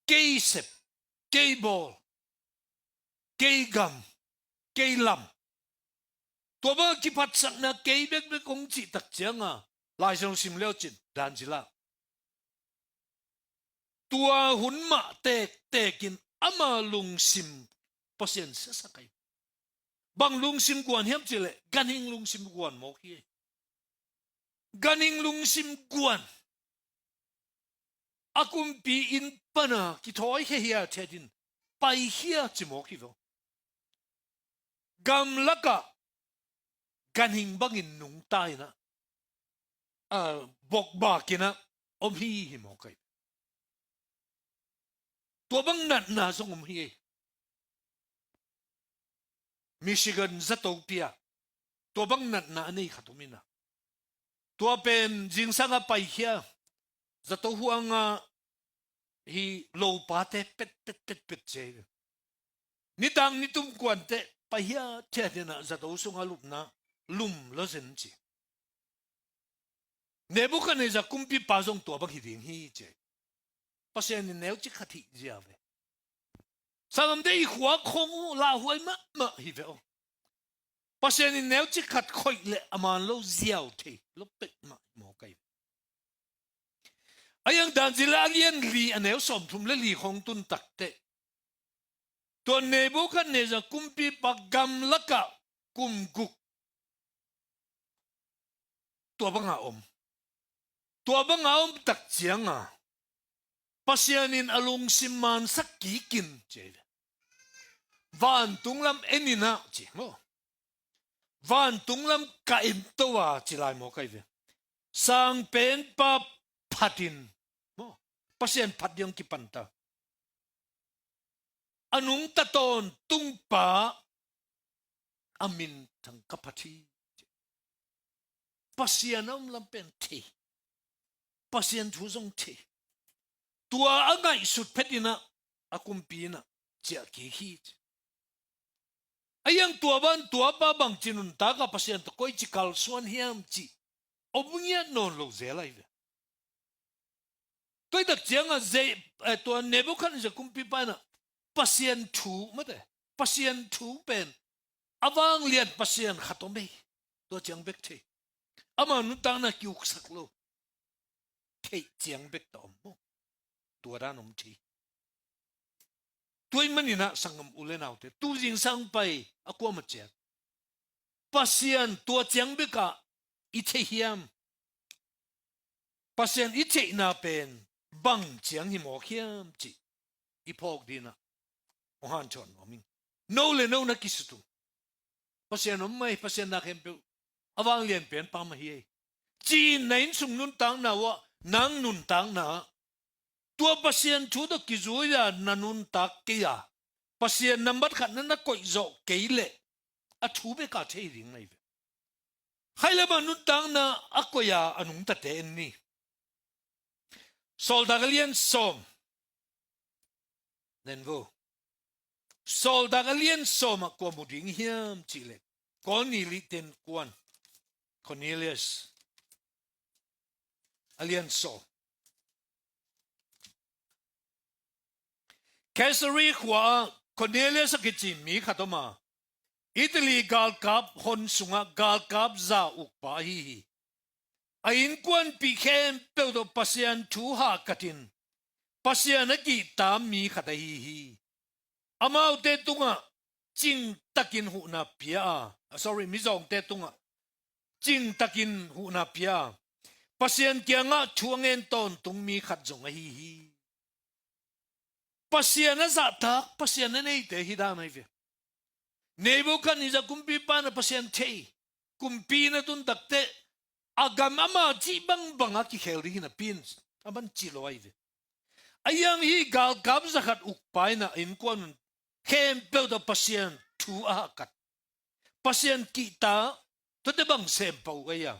เกยเซปเกยบอลเกยกัมเกยลำตัวบ้ากิพัดสักนะเกยเบกเบกคงจิตักเจียงอ่ะลายส่งสิมเลี้ยวจินดันจิละตัวหุ่นมาเตกินอามาลุงซิมเปอร์เซ็นต์สักไงบางลุงซิมกวนเฮียมจิเลกันหิงลุงซิมกวนโมกี้กันหิงลุงซิมกวนอากุมปีอินปนาคิทอยเฮียเทดินไปเฮียจิโมกี้วะกำลักะกันหิงบังอินนุงตายนะบอกบากินะอมฮีหิโมกี้ตัวบังนัดนาส่งอมฮีมิชิแกนซัตโตเปียตัวบังนัดนาอันนี้ขัดมินะตัวเป็นจิงสังไปเฮียซัตโตหัวงาฮีโลปาเตเป็ดเจนิตังนิตุมกวนเตไปเฮียเทเดนะซัตโตสุงาลุมนะลุมละเซนจีเนบุคันเนจะกุมปีปาซงตัวบังฮิดิงฮีเจปัสยานิเนวจิขัดฮิเจียเวสังมเดย์หัวคงลาหัวมะฮิเวอปัสยานิเนวจิขัดคอยเลอามันโลเจียวเทโลเป็ดมะโมกัยอายังดันจิลาเลียนลีอันเนวสมทุมเลลีของตุนตักเตตัวเนบุคันเนจะกุมปีปากกำลักะกุมกุกตัวบังอาอมตักเจียงอ่ะปัสยานินอารมณ์สิมันสักกี่กินเจวันตุงลำเอ็นินะจิโมวันตุงลำกะอินตัวจิลายโมกัยเวสังเป็นปะพัดินโมปัสยานพัดยังกิปันตาอนุงตะตอนตุงปะอามินทั้งกัปทีปัสยานอมลำเป็นเทปัสยานทุซงเทตัวอ่างไงสุดเพดินะอากุมปีนะเจ้ากี่ฮีจไอ้ยังตัวบ้านตัวป้าบางจินุนตากาปัสยานตะก้อยจิกัลส่วนเฮียมจีอบุญญานอนโลเซลัยเวตัวตักเจียงอ่ะเจตัวเนบุคันจะกุมปีไปนะปัสยานทูมาเดปัสยานทูเป็นอวังเลียนปัสยานขัดตไม่ตัวเจียงเบกเทอามานุตังนะกิวสักโลเทเจียงเบกตอมตัวด้านนมทีตัวมันนี่นะสังคมอุเลนเอาเตตัวจิงสังไปอากวมาเจ็บปัสยานตัวเจียงเบกะอิเทฮิมปัสยานอิเทน่าเป็นบังเจียงหิมอฮิมจีอีพอกดีนะโอหันชอนโอมิงโนเลโนนักกิสตุปัสยานอมไม่ปัสยานนักเฮมเปอวังเลียนเป็นปามาเฮียจีนในสุงนุนตังนะวะนังนุนตังนะตัวปัสยานชูดกิจูยานันุนตักเกียปัสยานนับขันนั้นนักก่อยโจเกยเลอะชูเบกาเทริงไงเวให้เลบันุนตังนะอะก่อยาอนุงตัดเตนนี่โซลดากเลียนสอมนั่นวูโซลดากเลียนสอมกว่ามุดิงเฮียมจิเลก่อนนี้ลิเตนกวนคอนเนเลียสอเลียนสอมแคสรีขวาคนเนเลสกิจิมีขัดมาอิตาลีกาลกับฮอนสุงกาลกับซาอุกปาฮีอินกวนปีเข้มเปิดปัสยานทูหากัดินปัสยานกีตามมีขัดฮีอามาเตตุงะจิงตะกินหูนาเปียsorry มิจองเตตุงะจิงตะกินหูนาเปียปัสยานเกียงะช่วงเงินตอนตุงมีขัดจงฮีPasian na zatak, pasian na ite hidanay ve. Nebo kan isa kumpi pa na pasian te, kumpi na tun dakte, agam ama jibang banga ki heli na pins, aman chilo ay ve. ayang hi gal gam zakat ukpai na in kon khem pe da pasian thu a kat pasian kita to de bang sem pau aya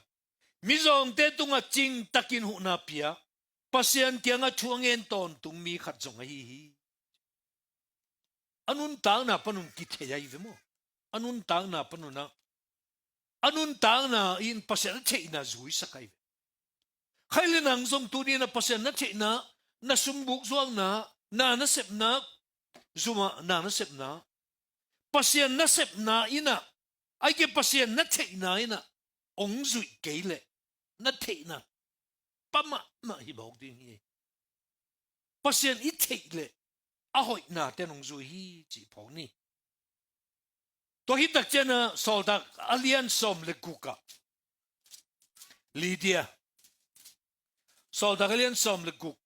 mi zong te tunga ching takin hu na pia pasian kianga chuangen ton tung mi khat zong hi anun tang na panun ki the yai ve mo anun tang na panuna anun tang na in pasian che na zui sakai khaile nang zong tu ni na pasian na che na sumbuk zuang na sep na zuma na sep na pasian na sep na ina ai ke pasian na che na ina ong zui ke le na the na pa ma hi bok ding hi pasian i the le a hoi na te nong zui hi chi phong ni to hi tak chena sol dak alian som le kuka Lydia sol dak alian som le kuk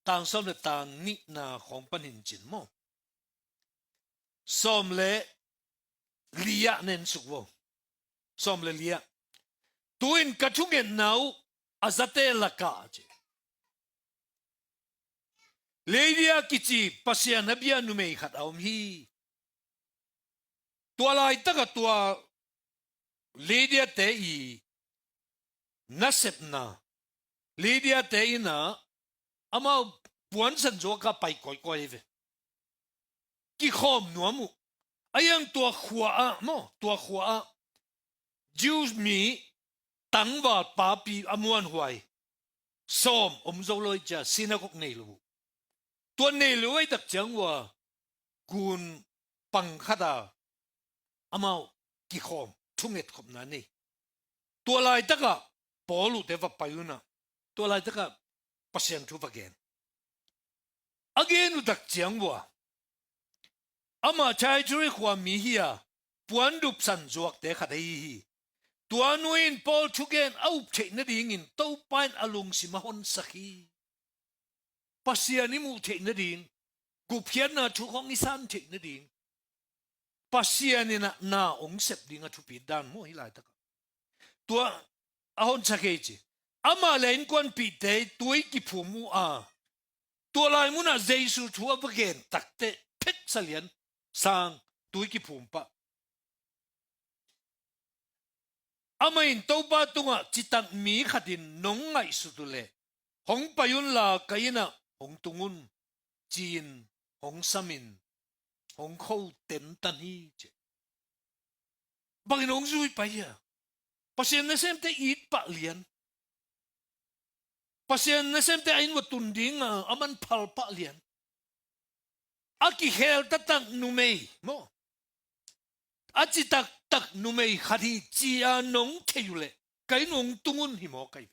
tang som le tang ni na khong panin chin mo som le lia nen sukwo som le lia tuin kachungen nau azate laka che Lydia kichi pasian nabia numei khat aum hi tua lai taka tua Lydia te i nasep na Lydia te ina ama puan san zo ka pai koi koi ve ki khom nuamu ayang tua khua a mo tua khua a Jews mi tangwa papi amuan huai som zo loi cha sinagok nei lu tua nei lu ai tak chang wa kun pang khada amao ki khom thunget khom na ni tua lai taka polu te va payuna tua lai taka pasien thu again u dak chang wa ama chai chui khwa mi hiya puan dup san zuak te khadai hi tua nuin pol thugen au che na ding in to pain alung simahon sakhi pasian ni mu che na ding gu phian na thu khong ni san che na ding pasian ni na ong sep ding a thu pi dan mo hi lai ta tua ahon sakhe chi ama len kon pi te tui ki phumu a tua lai mu na jesu thu again takte phet salian sang tui ki phum pa amain toba tunga chitang mi khatin nong ngai su tu le hong payun la kaina hong tungun chin hong samin hong khâu ten tan hi che bang nong zui pa ya pasien na sem te eat pa lian pasien na sem te ain wa tun ding aman phal pa lian aki hel tatang numei mo achi tak numei khadi chia nong theyule kai nong tungun hi mo kai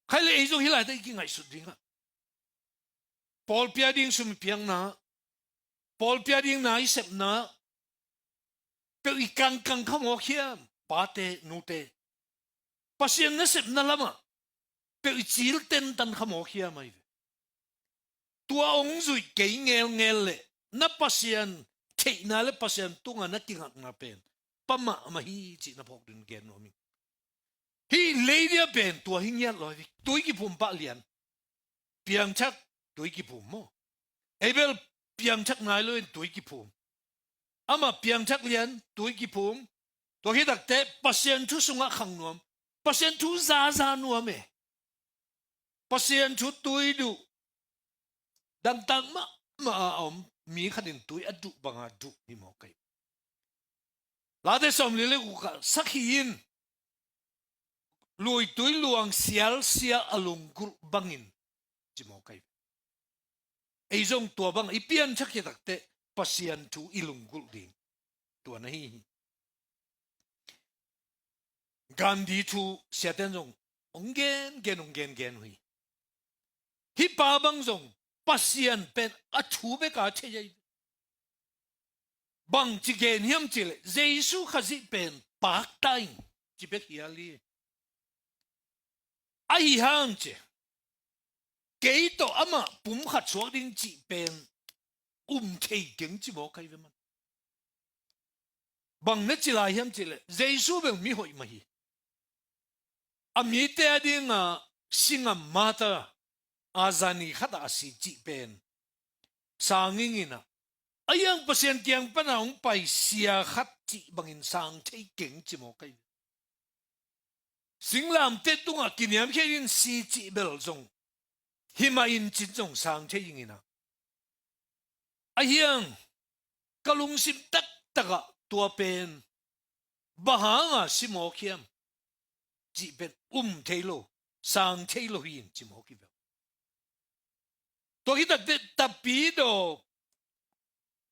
khai le zo hilai dai ki ngai su dinga pol pia ding sum piang na pol pia ding na isep na pe i kang khamo khiam pa te nu te pasien na sep na lama pe i chil ten tan khamo khiam mai tua ong zui ke ngel le na pasien thei na le pasien tunga na tingak na pen pama ma hi chi na phok din gen no mi hi lady pen tua hingya loi tui ki phum pa lian piang chak tui ki phum mo ebel piang chak nai loi tui ki phum ama piang chak lian tui ki phum to hi dak te pasien thu sunga khang nuam pasien thu za nuam e pasien thu tui du dang tang ma om mi khanin tui adu banga du ni mo kai la de som le ku ka sakhin lui tui luang sial sia alung gur bangin chi mo kai ei zong tua bang ipian chak ye takte pasian thu ilung gul ding tua na hi gandhi thu sia ten zong onggen hui hi pa bang zong pasian pen a thu be ka che ye bang chi gen hiam chi le jesu khazi pen pak taing chi be hiali ai hang che ke to ama pum khat suak ding chi pen chei geng chi mo kai ve man bang na chi lai hiam chi le jesu be mi hoi ma hi ami te ding singa mata azani khata si chi pen sangingina ayang pasien kiang panaung pai sia khat chi bangin sang thei keng chi mo kai singlam te tunga kiniam khein si chi bel zong hima in chin zong sang thei ingina ayang kalung sim tak taka tua pen bahanga simo khiam chi pen theilo sang theilo hin chi mo ki bel to hi tak te tapi do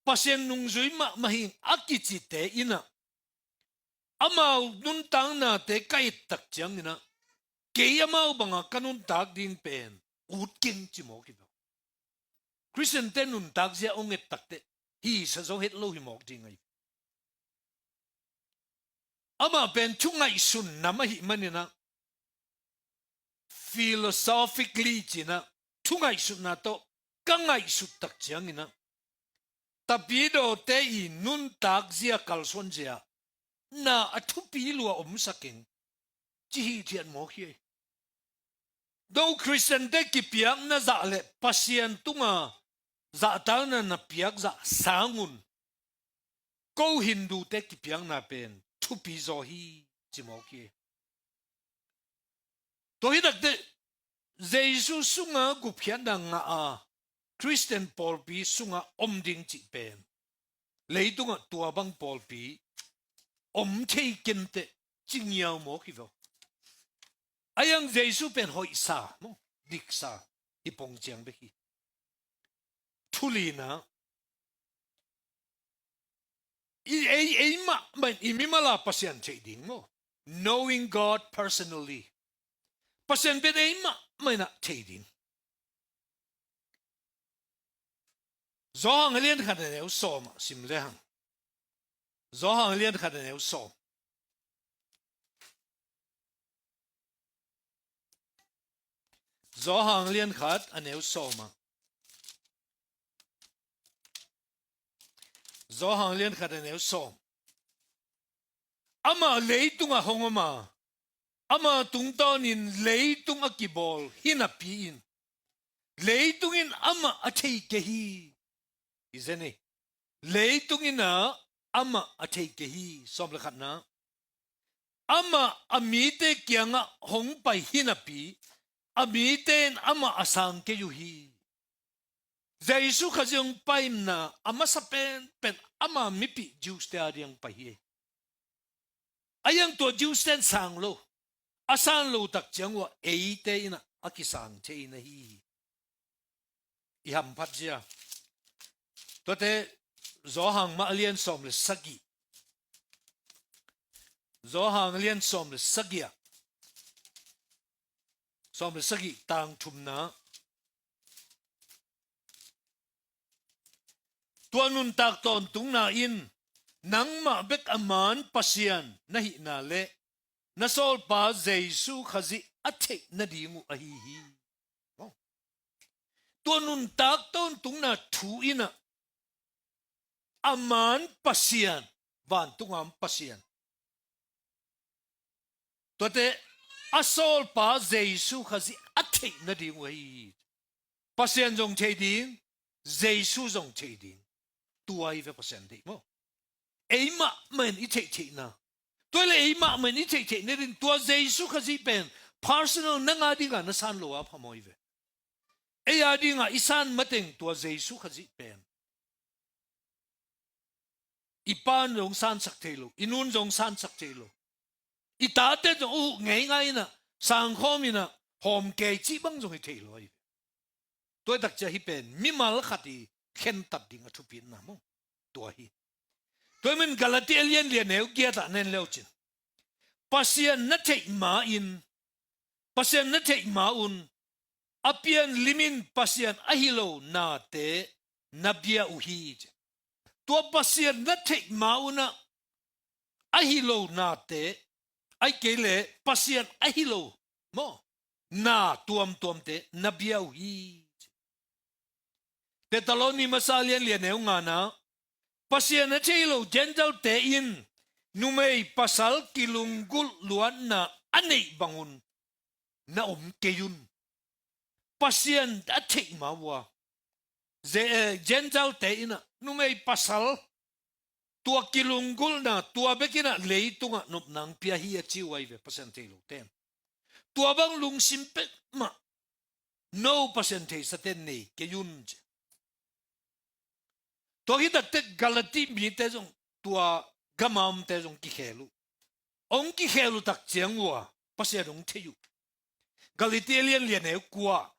pasien nung zui ma mahing akichi te ina amau nun tang na te kai tak chang ina ke amau banga kanun tak ding pen ut king chi mo ki bel Christian ten nun tak zia onget tak te hi sa zo het lo hi mok ding ai ama pen chungai sun namahi manina philosophically china chungai sun na to kangai su tak chang ina tapido te I nun tak zia kalson zia na athupi lua saking chi hi thian mo hi do Christian te ki piak na za le pasian tunga za ta na piak za sangun ko Hindu te ki piak na pen thupi zo hi chi mo ki to hi dak te Jesus sunga gu phian da nga a Christian Paul pi sunga ding chi pen leitunga tua bang Paul pi thei ken te ching yaw mo ki vo ayang Jesus pen hoi sa mo dik sa ipong chiang be hi thulina imimala pasian chei ding mo knowing God personally pasian be mai na chei ding zo hang lian khat ne so ma sim le hang zo hang lian khat ne so zo hang lian khat aneu so ma zo hang lian khat aneu so ama leitunga hongoma ama tungtonin leitung akibol hinapi in leitungin ama athei ke hi izene leitungina ama athei ke hi somla khatna ama amite kyanga hongpai hinapi amiten ama asang ke yu hi Jesus khajong paim na ama sapen pen ama mipi Jews te ariang pa hi ayang to Jews ten sang lo asan lo tak chang wa eite ina akisang che ina hi Hiam phat jia to te zo hang ma lian som le sagi zo hang lian som le sagia som le sagi tang thum na tuanun tak ton tung na in nang ma bek aman pasian nahi na le nasol pa Jesus khazi athe na dingu ahi hi tuanun tak ton tung na thu ina aman pasian van tungam pasian tote asol pa Jesus khazi athe na dingu ahi pasian jong chei ding Jesus jong chei ding tuai ve pasian de mo eima men I chei na toile eima men I chei ne rin tua Jesus khazi pen personal nanga dinga na san lo a phamoi ve e ya dinga isan mateng tua Jesus khazi pen ipan jong san sak thelo inun jong san sak thelo itate jong ngai ngai na sang khomina hom ke chi bang jong thelo ai toy dak cha hi pen mimal khati khen tat ding thu pin na mo to hi toy men galatian lian neu kia ta nen leo chin pasian na thei ma in pasian na thei ma un apian limin pasian ahilo na te nabia uhi to pasian na thei ma una ahilo na te ai kele pasian ahilo mo na tuam te nabia uhi te taloni masalian lian neu nga na pasian na chelo gentle te in numei pasal kilunggul luan na anei bangun na keyun Pasian đã thích mà wa Gentile te ina numei pasal tua kilunggul na tua bekina leitunga nup nang pia hi chi wai ve Pasian te lu tem tua bang lung simpe ma no Pasian te sa ten nei ke yun che tua hi te galati mi te jong tua gamam te jong ki khelu ong ki khelu tak chiang wa Pasian ong the yu galati lian lian e kwa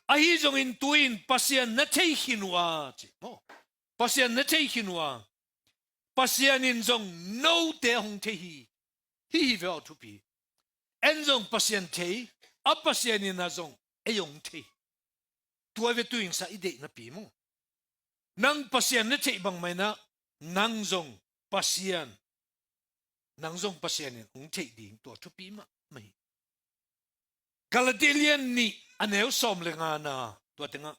ahi jong in tuin Pasian na thei hinwa che mo Pasian na thei hinwa Pasian in jong no te hong the hi ve to pi en jong Pasian thei a Pasian in na jong e yong thei tua ve tuin sa ide na pi mo nang Pasian na thei bang mai na nang jong Pasian in hong thei ding to pi ma mai Galadilian ni aneu som le nga na tua tenga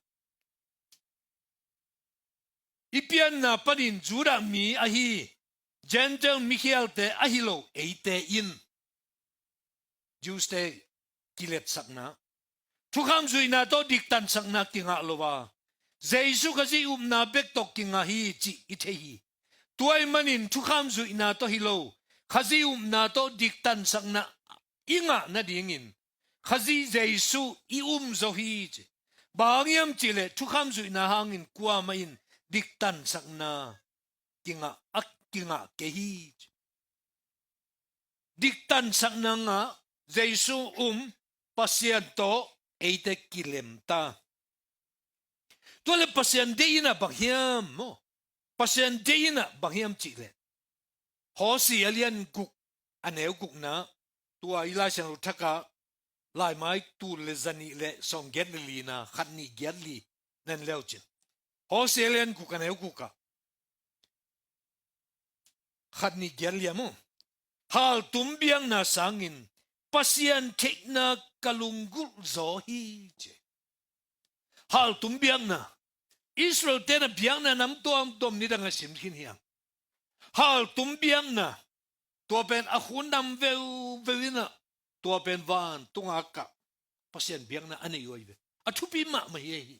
ipian na panin jura mi ahi gentle Michael te ahilo eite in juste kilet sakna thukham zuina to diktan sakna kinga lowa jesu khaji umna bek tok kinga hi chi ithehi tuai manin thukham zuina to hilo khaji umna to diktan sakna inga na dingin khaji jesu i zo hi chi bangyam chile thukham zuina hangin kwa main diktan sakna kinga kinga ke hi diktan sakna nga jesu Pasian to eite kilemta tole Pasian deina bang hiam mo Pasian deina bang hiam chile hosi alian guk aneu guk na tua ila sang thaka lai mai tu le zani le song get li na khatni get li nen leuchin Australian kuka na kuka khatni gerlia mo hal tumbiang na sangin Pasian tekna kalunggul zo hi che hal tumbiang na Israel tena biang na nam tom ni danga simkin hiang hal tumbiang na tua pen akhun nam vewina tua pen van tungaka Pasian biang na ane yoi athupi ma ma hi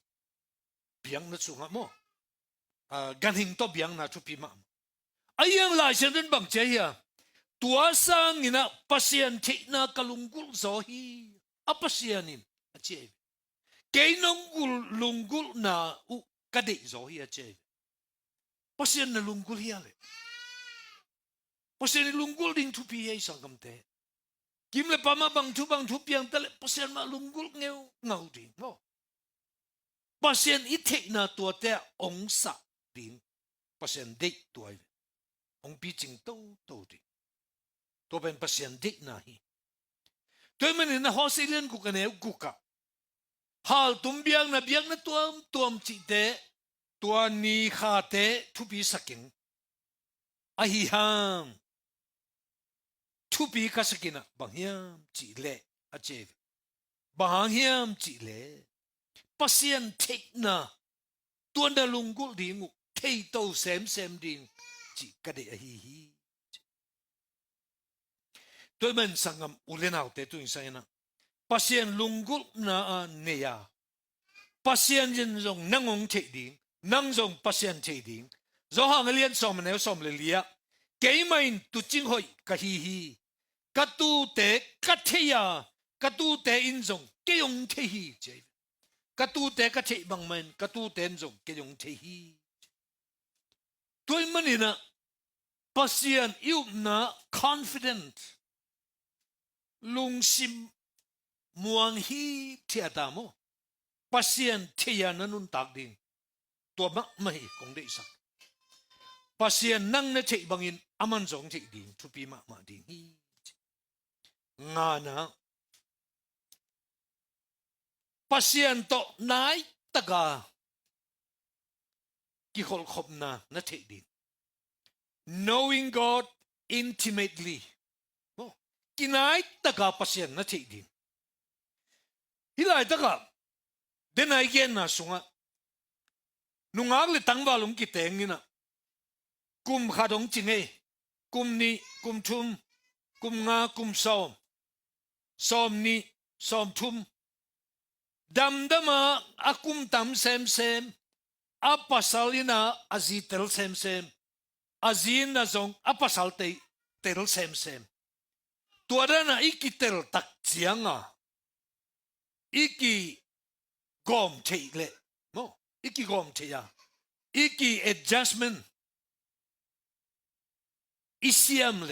biang na chunga mo ganhing to biang na thu pi ma ayang la chen den bang che ya tua sang ina Pasian thina kalungul zo hi a Pasian in a che ke nongul lungul na u ka de zo hi a che Pasian na lungul hi ale Pasian lungul ding thu pi ai sang kam te kim le pa ma bang thu piang tale Pasian ma lungul ngeu ngau ding mo Pasian itek na tua te ong sa ding Pasian date tua ong pi ching to ding to ben Pasian date na hi to men na Australian ku kaneu ku ka hal tumbiang na biang na tuam chi te tua ni kha te thu pi saking a Hiam thu pi ka sakina bang hiam chi le a che bang hiam chi le Pasian tekna tuan da lunggul dingu thei to sem ding chi ka de hi tôi men sangam ulenau te tu insana Pasian lunggul na neya Pasian yin zong nangong thei ding nang zong Pasian thei ding zo hang lian som le lia ke main tu ching hoi ka hi ka tu te ka theya ka tu te in zong ke yong thei hi che ka tu te ka thei bang men ka tu ten zong ke yong thei hi tôi manina Pasian yu na confident lung sim muang hi thiata mo Pasian theya nanun tak ding to mak mai kong de sak Pasian nang na thei bangin aman zong thei ding thu pi ma ding hi nga na Pasian to nai taga ki khol khop na thei ding knowing God intimately kinai taga Pasian na thei ding hilai taga denai gen na sunga nungak le tangwalum ki tengina kum khadong chinge kum ni kum thum kum nga kum som ni som thum ดำดมาอากุมตำเซมอาปัสสาลินาอาจีเตลเซมอาจีนนาจงอาปัสสาลเตลเซมตัวนั้นนะอีกิเตลตักเจียงอ่ะอีกิกอมเทเลโมอีกิกอมเทียอีกิ adjustment อิเซียมเล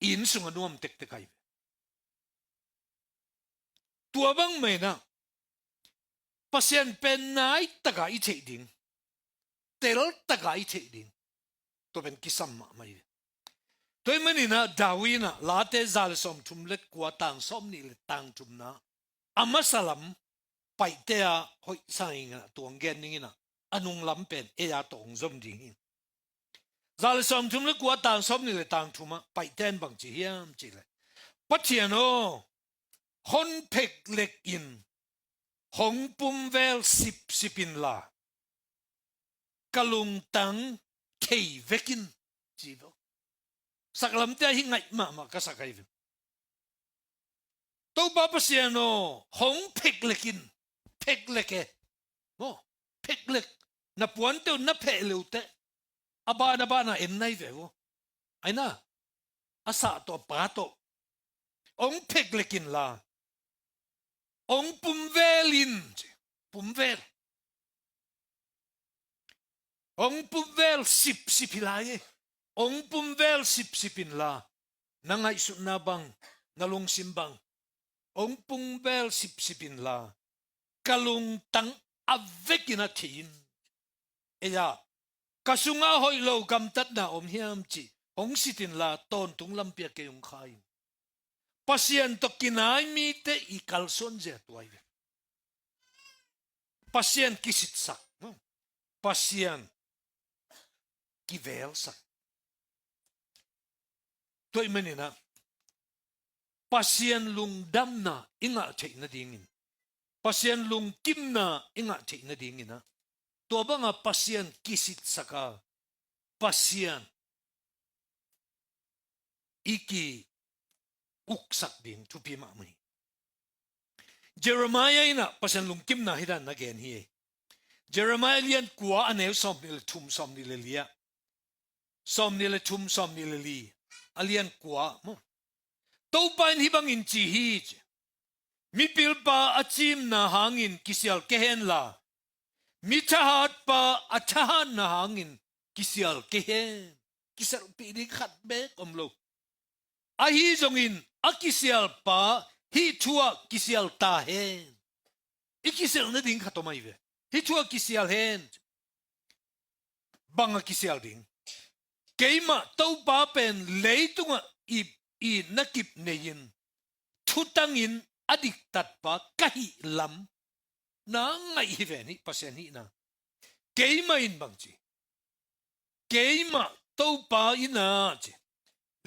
อินสุงนวมเต็กไกตัวบังไม่นะปัศยันเป็นนายตะกายเฉดดิ้งเตลตะกายเฉดดิ้งตัวเป็นกิสัมมาไม่ตัวมันนี่นะดาวินะลาเตซาลสมทุมเล็กกว่าต่างสมนี่เล็กต่างทุมนะอามาสลัมไปเตะหอยสังนะตัวเงินนี่นะอนุงลำเป็นเอียตองจมดิ้งซาลสมทุมเล็กกว่าต่างสมนี่เล็กต่างทุมะไปเต้นบางจีเฮียมจีเลยปัจเจียนโอคนเพ็กเล็กอินหงปุ่มเวลสิบนลากะลุงตังเคเวกินจีบสักลำเตะหิงไงมาก็สักไงตัวบ้าปัสยานโอหงเพ็กเล็กินเพ็กเล็กโอ้เพ็กเล็กนับวันเดียวนับเพลเลวเตะอาบานาเอ็นไนเวโอไอ้น่ะอาสาตัวป้าโตองเพ็กเล็กินลาองปุ่มเวลินปุ่มเวลองปุ่มเวลสิบลายองปุ่มเวลสิบลานังไอสุนาบังนลงสิมบังองปุ่มเวลสิบลากะลุงตังอเวกินาทีนเอียกะสุงอาหอยโลกำตัดนาอมเฮียมจีองสิตินลาตอนตุงลำเปียเกยงไข่Pasian to kinay mi te ikalson je tuay. Pasian kisit sak. Pasian kivel sak. Tuay manina. Pasian lung dam na inga chay na dingin. Pasian lung kim na inga chay na dingin. Tuwa ba nga pasian kisit saka. Pasian iki uksak din tupi mamay. Jeremiah ina pasan lungkim na hidan again hiye. Jeremiah lian kuwa anew som nila tum som nila liya. Som nila tum som nila li. Alian kuwa mo. Taupain hibang inchi hij. Mipil pa achim na hangin kisial kehen la. Michahat pa achahan na hangin kisial kehen. Kisial piling khatbek omlo. Ahi zongin akisial pa hi chua kisial ta hen ikisial na ding katomai ve hi chua kisial hen banga kisial ding keima tau pa pen leitunga i nakip neyin thutangin adik tat pa kahi lam na ngai hi ve ni pasen hi na keima in bangchi keima tau pa ina che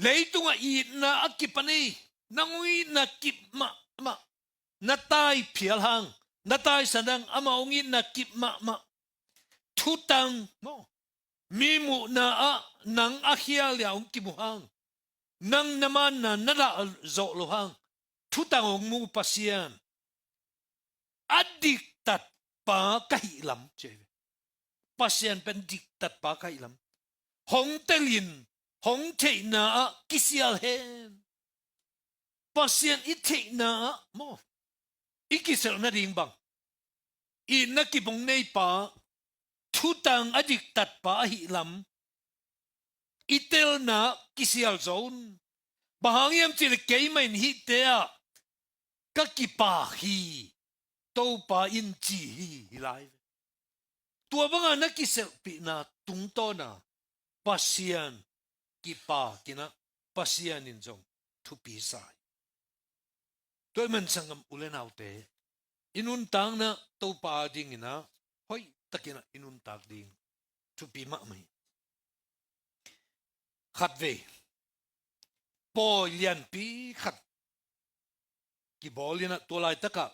leitunga i na akipani nangui na kip ma natai phial hang natai sadang amaungi na kip ma thutang mo mimu na a nang akhial ya ong kimuhang nang naman na nala zo lohang thutang ong mu pasian adiktat pa kahilam che pasian pen diktat pa kahilam hong telin hong te na kisial hen Pasian ite na mo ikisel na ding bang i nakibong nei pa thutang adiktat pa hilam itel na kisial zone bahangyam chile keimain hi te a kakipa hi to pa in chi hi lai tua banga nakisel pi na tungto na pasian kipa kina pasian in zong thu pi sai Toy man sangam ulen autte inun tang na to pa ding ina hoi takina inun tak ding tu pi ma mai khat ve po lian pi khat ki bolina to lai taka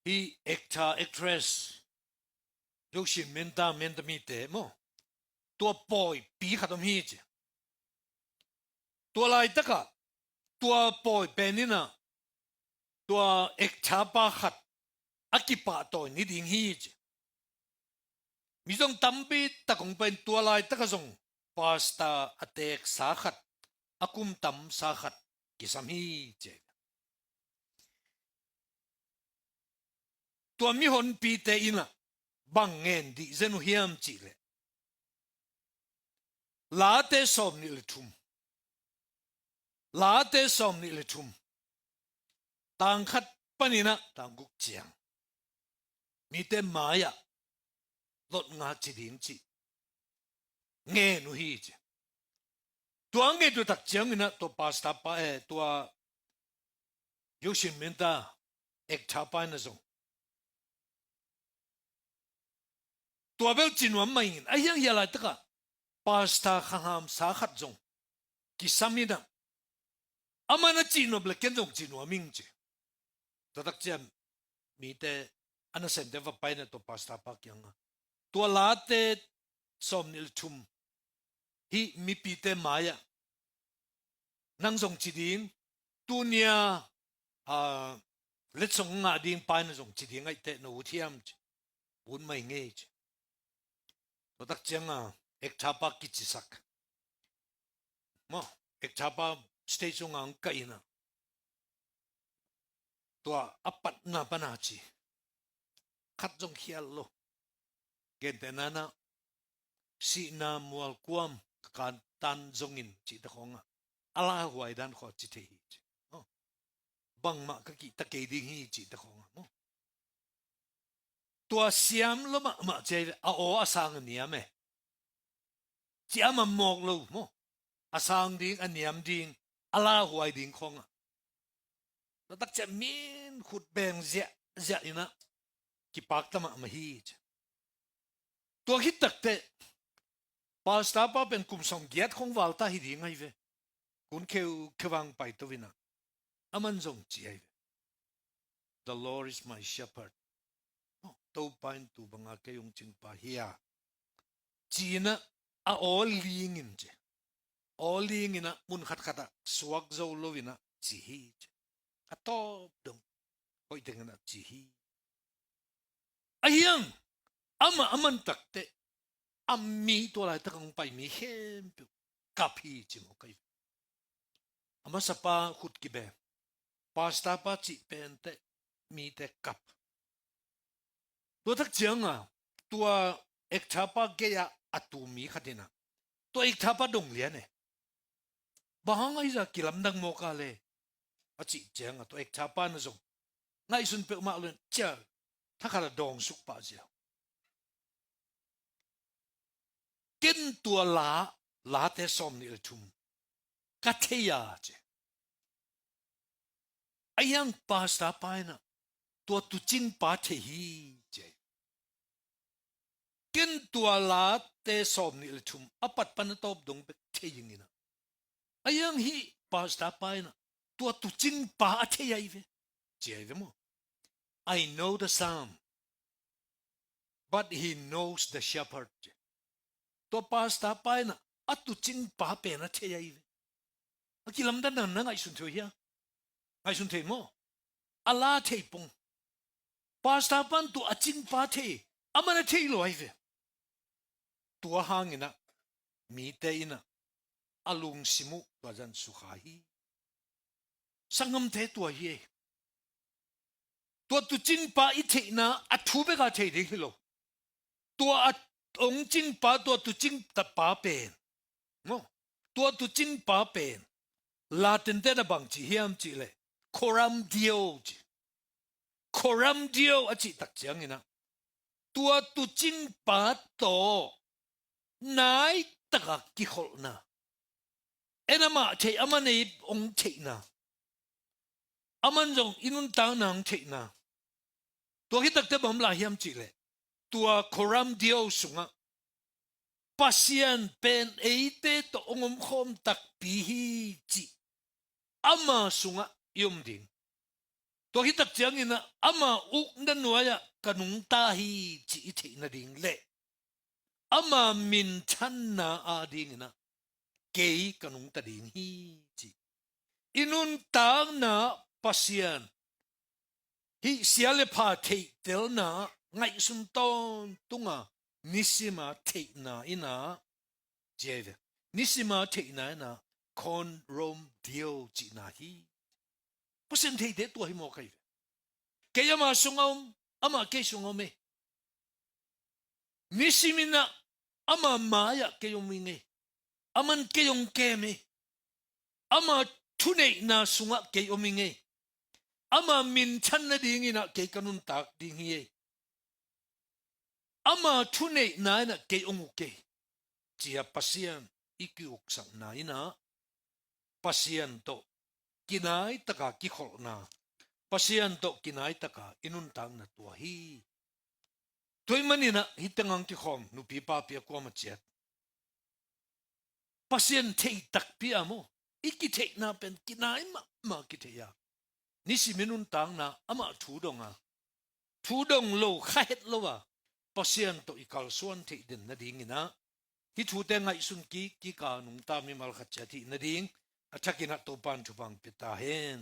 hi actress yo shin menta mi te mo to poi pi khatom hi che to lai takaตัวปอยเป็นนี่นะตัวเอกชาปาขัด akipa to ni ding hi mi jong tampi ta kong pen tua lai ta ka jong pasta atek sa khat akum tam sa khat ki sam hi che tua mi hon pi te ina bang ngen di zenu hiam chi le la te som ni le thum la te som ni le thum tang khat panina tang guk chiang mi te maya lot nga chi ding chi nge nu hi che tua nge tu tak chiang ina to pasta pa tua yushin menta ek chapa na zong tua bel chinwa mai in ayang yala taka pasta khaham sa khat zong ki samina amana chino ble ken zong chinwa ming che to tak chiam mi te ana sem de va pai na to pasta pa kyang tua late som nil thum hi mi pi te maya nang zong chi ding tu nia let song nga ding pai na zong chi ding ai te no thiam un mai nge to tak chiang ek chapa ki chi sak mo ek chapa station ang ka ina tua apat na panachi khat jong khial lo gen te nana si na mual kuam kan tan zongin chi ta khonga ala huai dan kho chi the hi bang ma ka ki ta ke ding hi chi ta khonga mo tua siam lo ma che a o asang niam me chi ama mok lo mo asang ding aniam ding ala huai ding khonga to tak che min khut beng zia ina ki pak tama ma hi tua hit tak te pasta pa pen kum som giat khong walta hi ding ai ve kun khewang pai to vina aman zong chi ai the Lord is my shepherd to pain tu banga ke yung ching pa hiya china a all ling in je all ling ina mun khat khata swak zo lovina chi hi a top dong hoi tengana chi hi ayang aman takte ammi to lai takang pai mi hem kapi chi mo kai ama sapa khut ki be pasta pa chi pente mi te kap to tak chianga tua ek thapa ke ya atu mi khatina to ek thapa dong lian ne bahang ai za kilam dang mo ka le achi chianga to ek thapa na zong ngai sun pe ma len cha thakala dong suk pa ja ken tua la te som ni thum ka the ya che ayang pasta paina tua tu chin pa the hi che ken tua la te som ni thum apat pan top dong pe the yingina ayang hi pasta paina tua tu chin pa the ya ve che ve mo I know the psalm but he knows the shepherd to pasta paina atu chin pa pe na the ya ve akilam dan na ngai sun tho ya ngai sun the mo ala the pong pasta pan tu achin pa the amana the lo ai ve tua hangina mi te ina alung simu bajan sukhahi sangam the tua hi tua tu chin pa I the na athu be ka the de hilo tua ong chin pa tua tu chin ta pa pen no tua tu chin pa pen la ten te na bang chi hiam chi le koram dio achi tak chiang ina tua tu chin pa to nai taka ki khol na enama the amane ong the na aman jong inun tang nang the na tua hi tak te bam la hiam chi le tua koram dio sunga Pasian pen eite to ongom khom tak pi hi chi ama sunga yum ding to hi tak chiang ina ama uk na nuaya kanung ta hi chi the na ding le ama min than na a ding na ke kanung ta ding hi chi inun tang na Pasian hi siale pha thei tel na ngai sun ton tunga nisima thei na ina jeve nisima thei na na kon rom dio chi na hi pasen thei de to hi mo kai ke ama sungom ama ke sungome nisimina ama maya ke yominge aman ke yong keme ama thune na sunga ke yominge ama min chan na ding ina ke kanun tak ding hi ama thune na na ke ongu ke chia pasian ikyuk sang na ina pasian to kinai taka ki khol na pasian to kinai taka inun tang na tua hi toy manina hitangang ki khom nu pi pa pi ko ma chet pasian thei tak pi amo iki thei na pen kinai ma ki thei ya nisi minun tang na ama thu dong lo kha het lo wa pasian to ikal suan thei din na ding ina hi thu te ngai sun ki ka nung ta mi mal khat cha thi na ding athakina to pan thu bang pita hen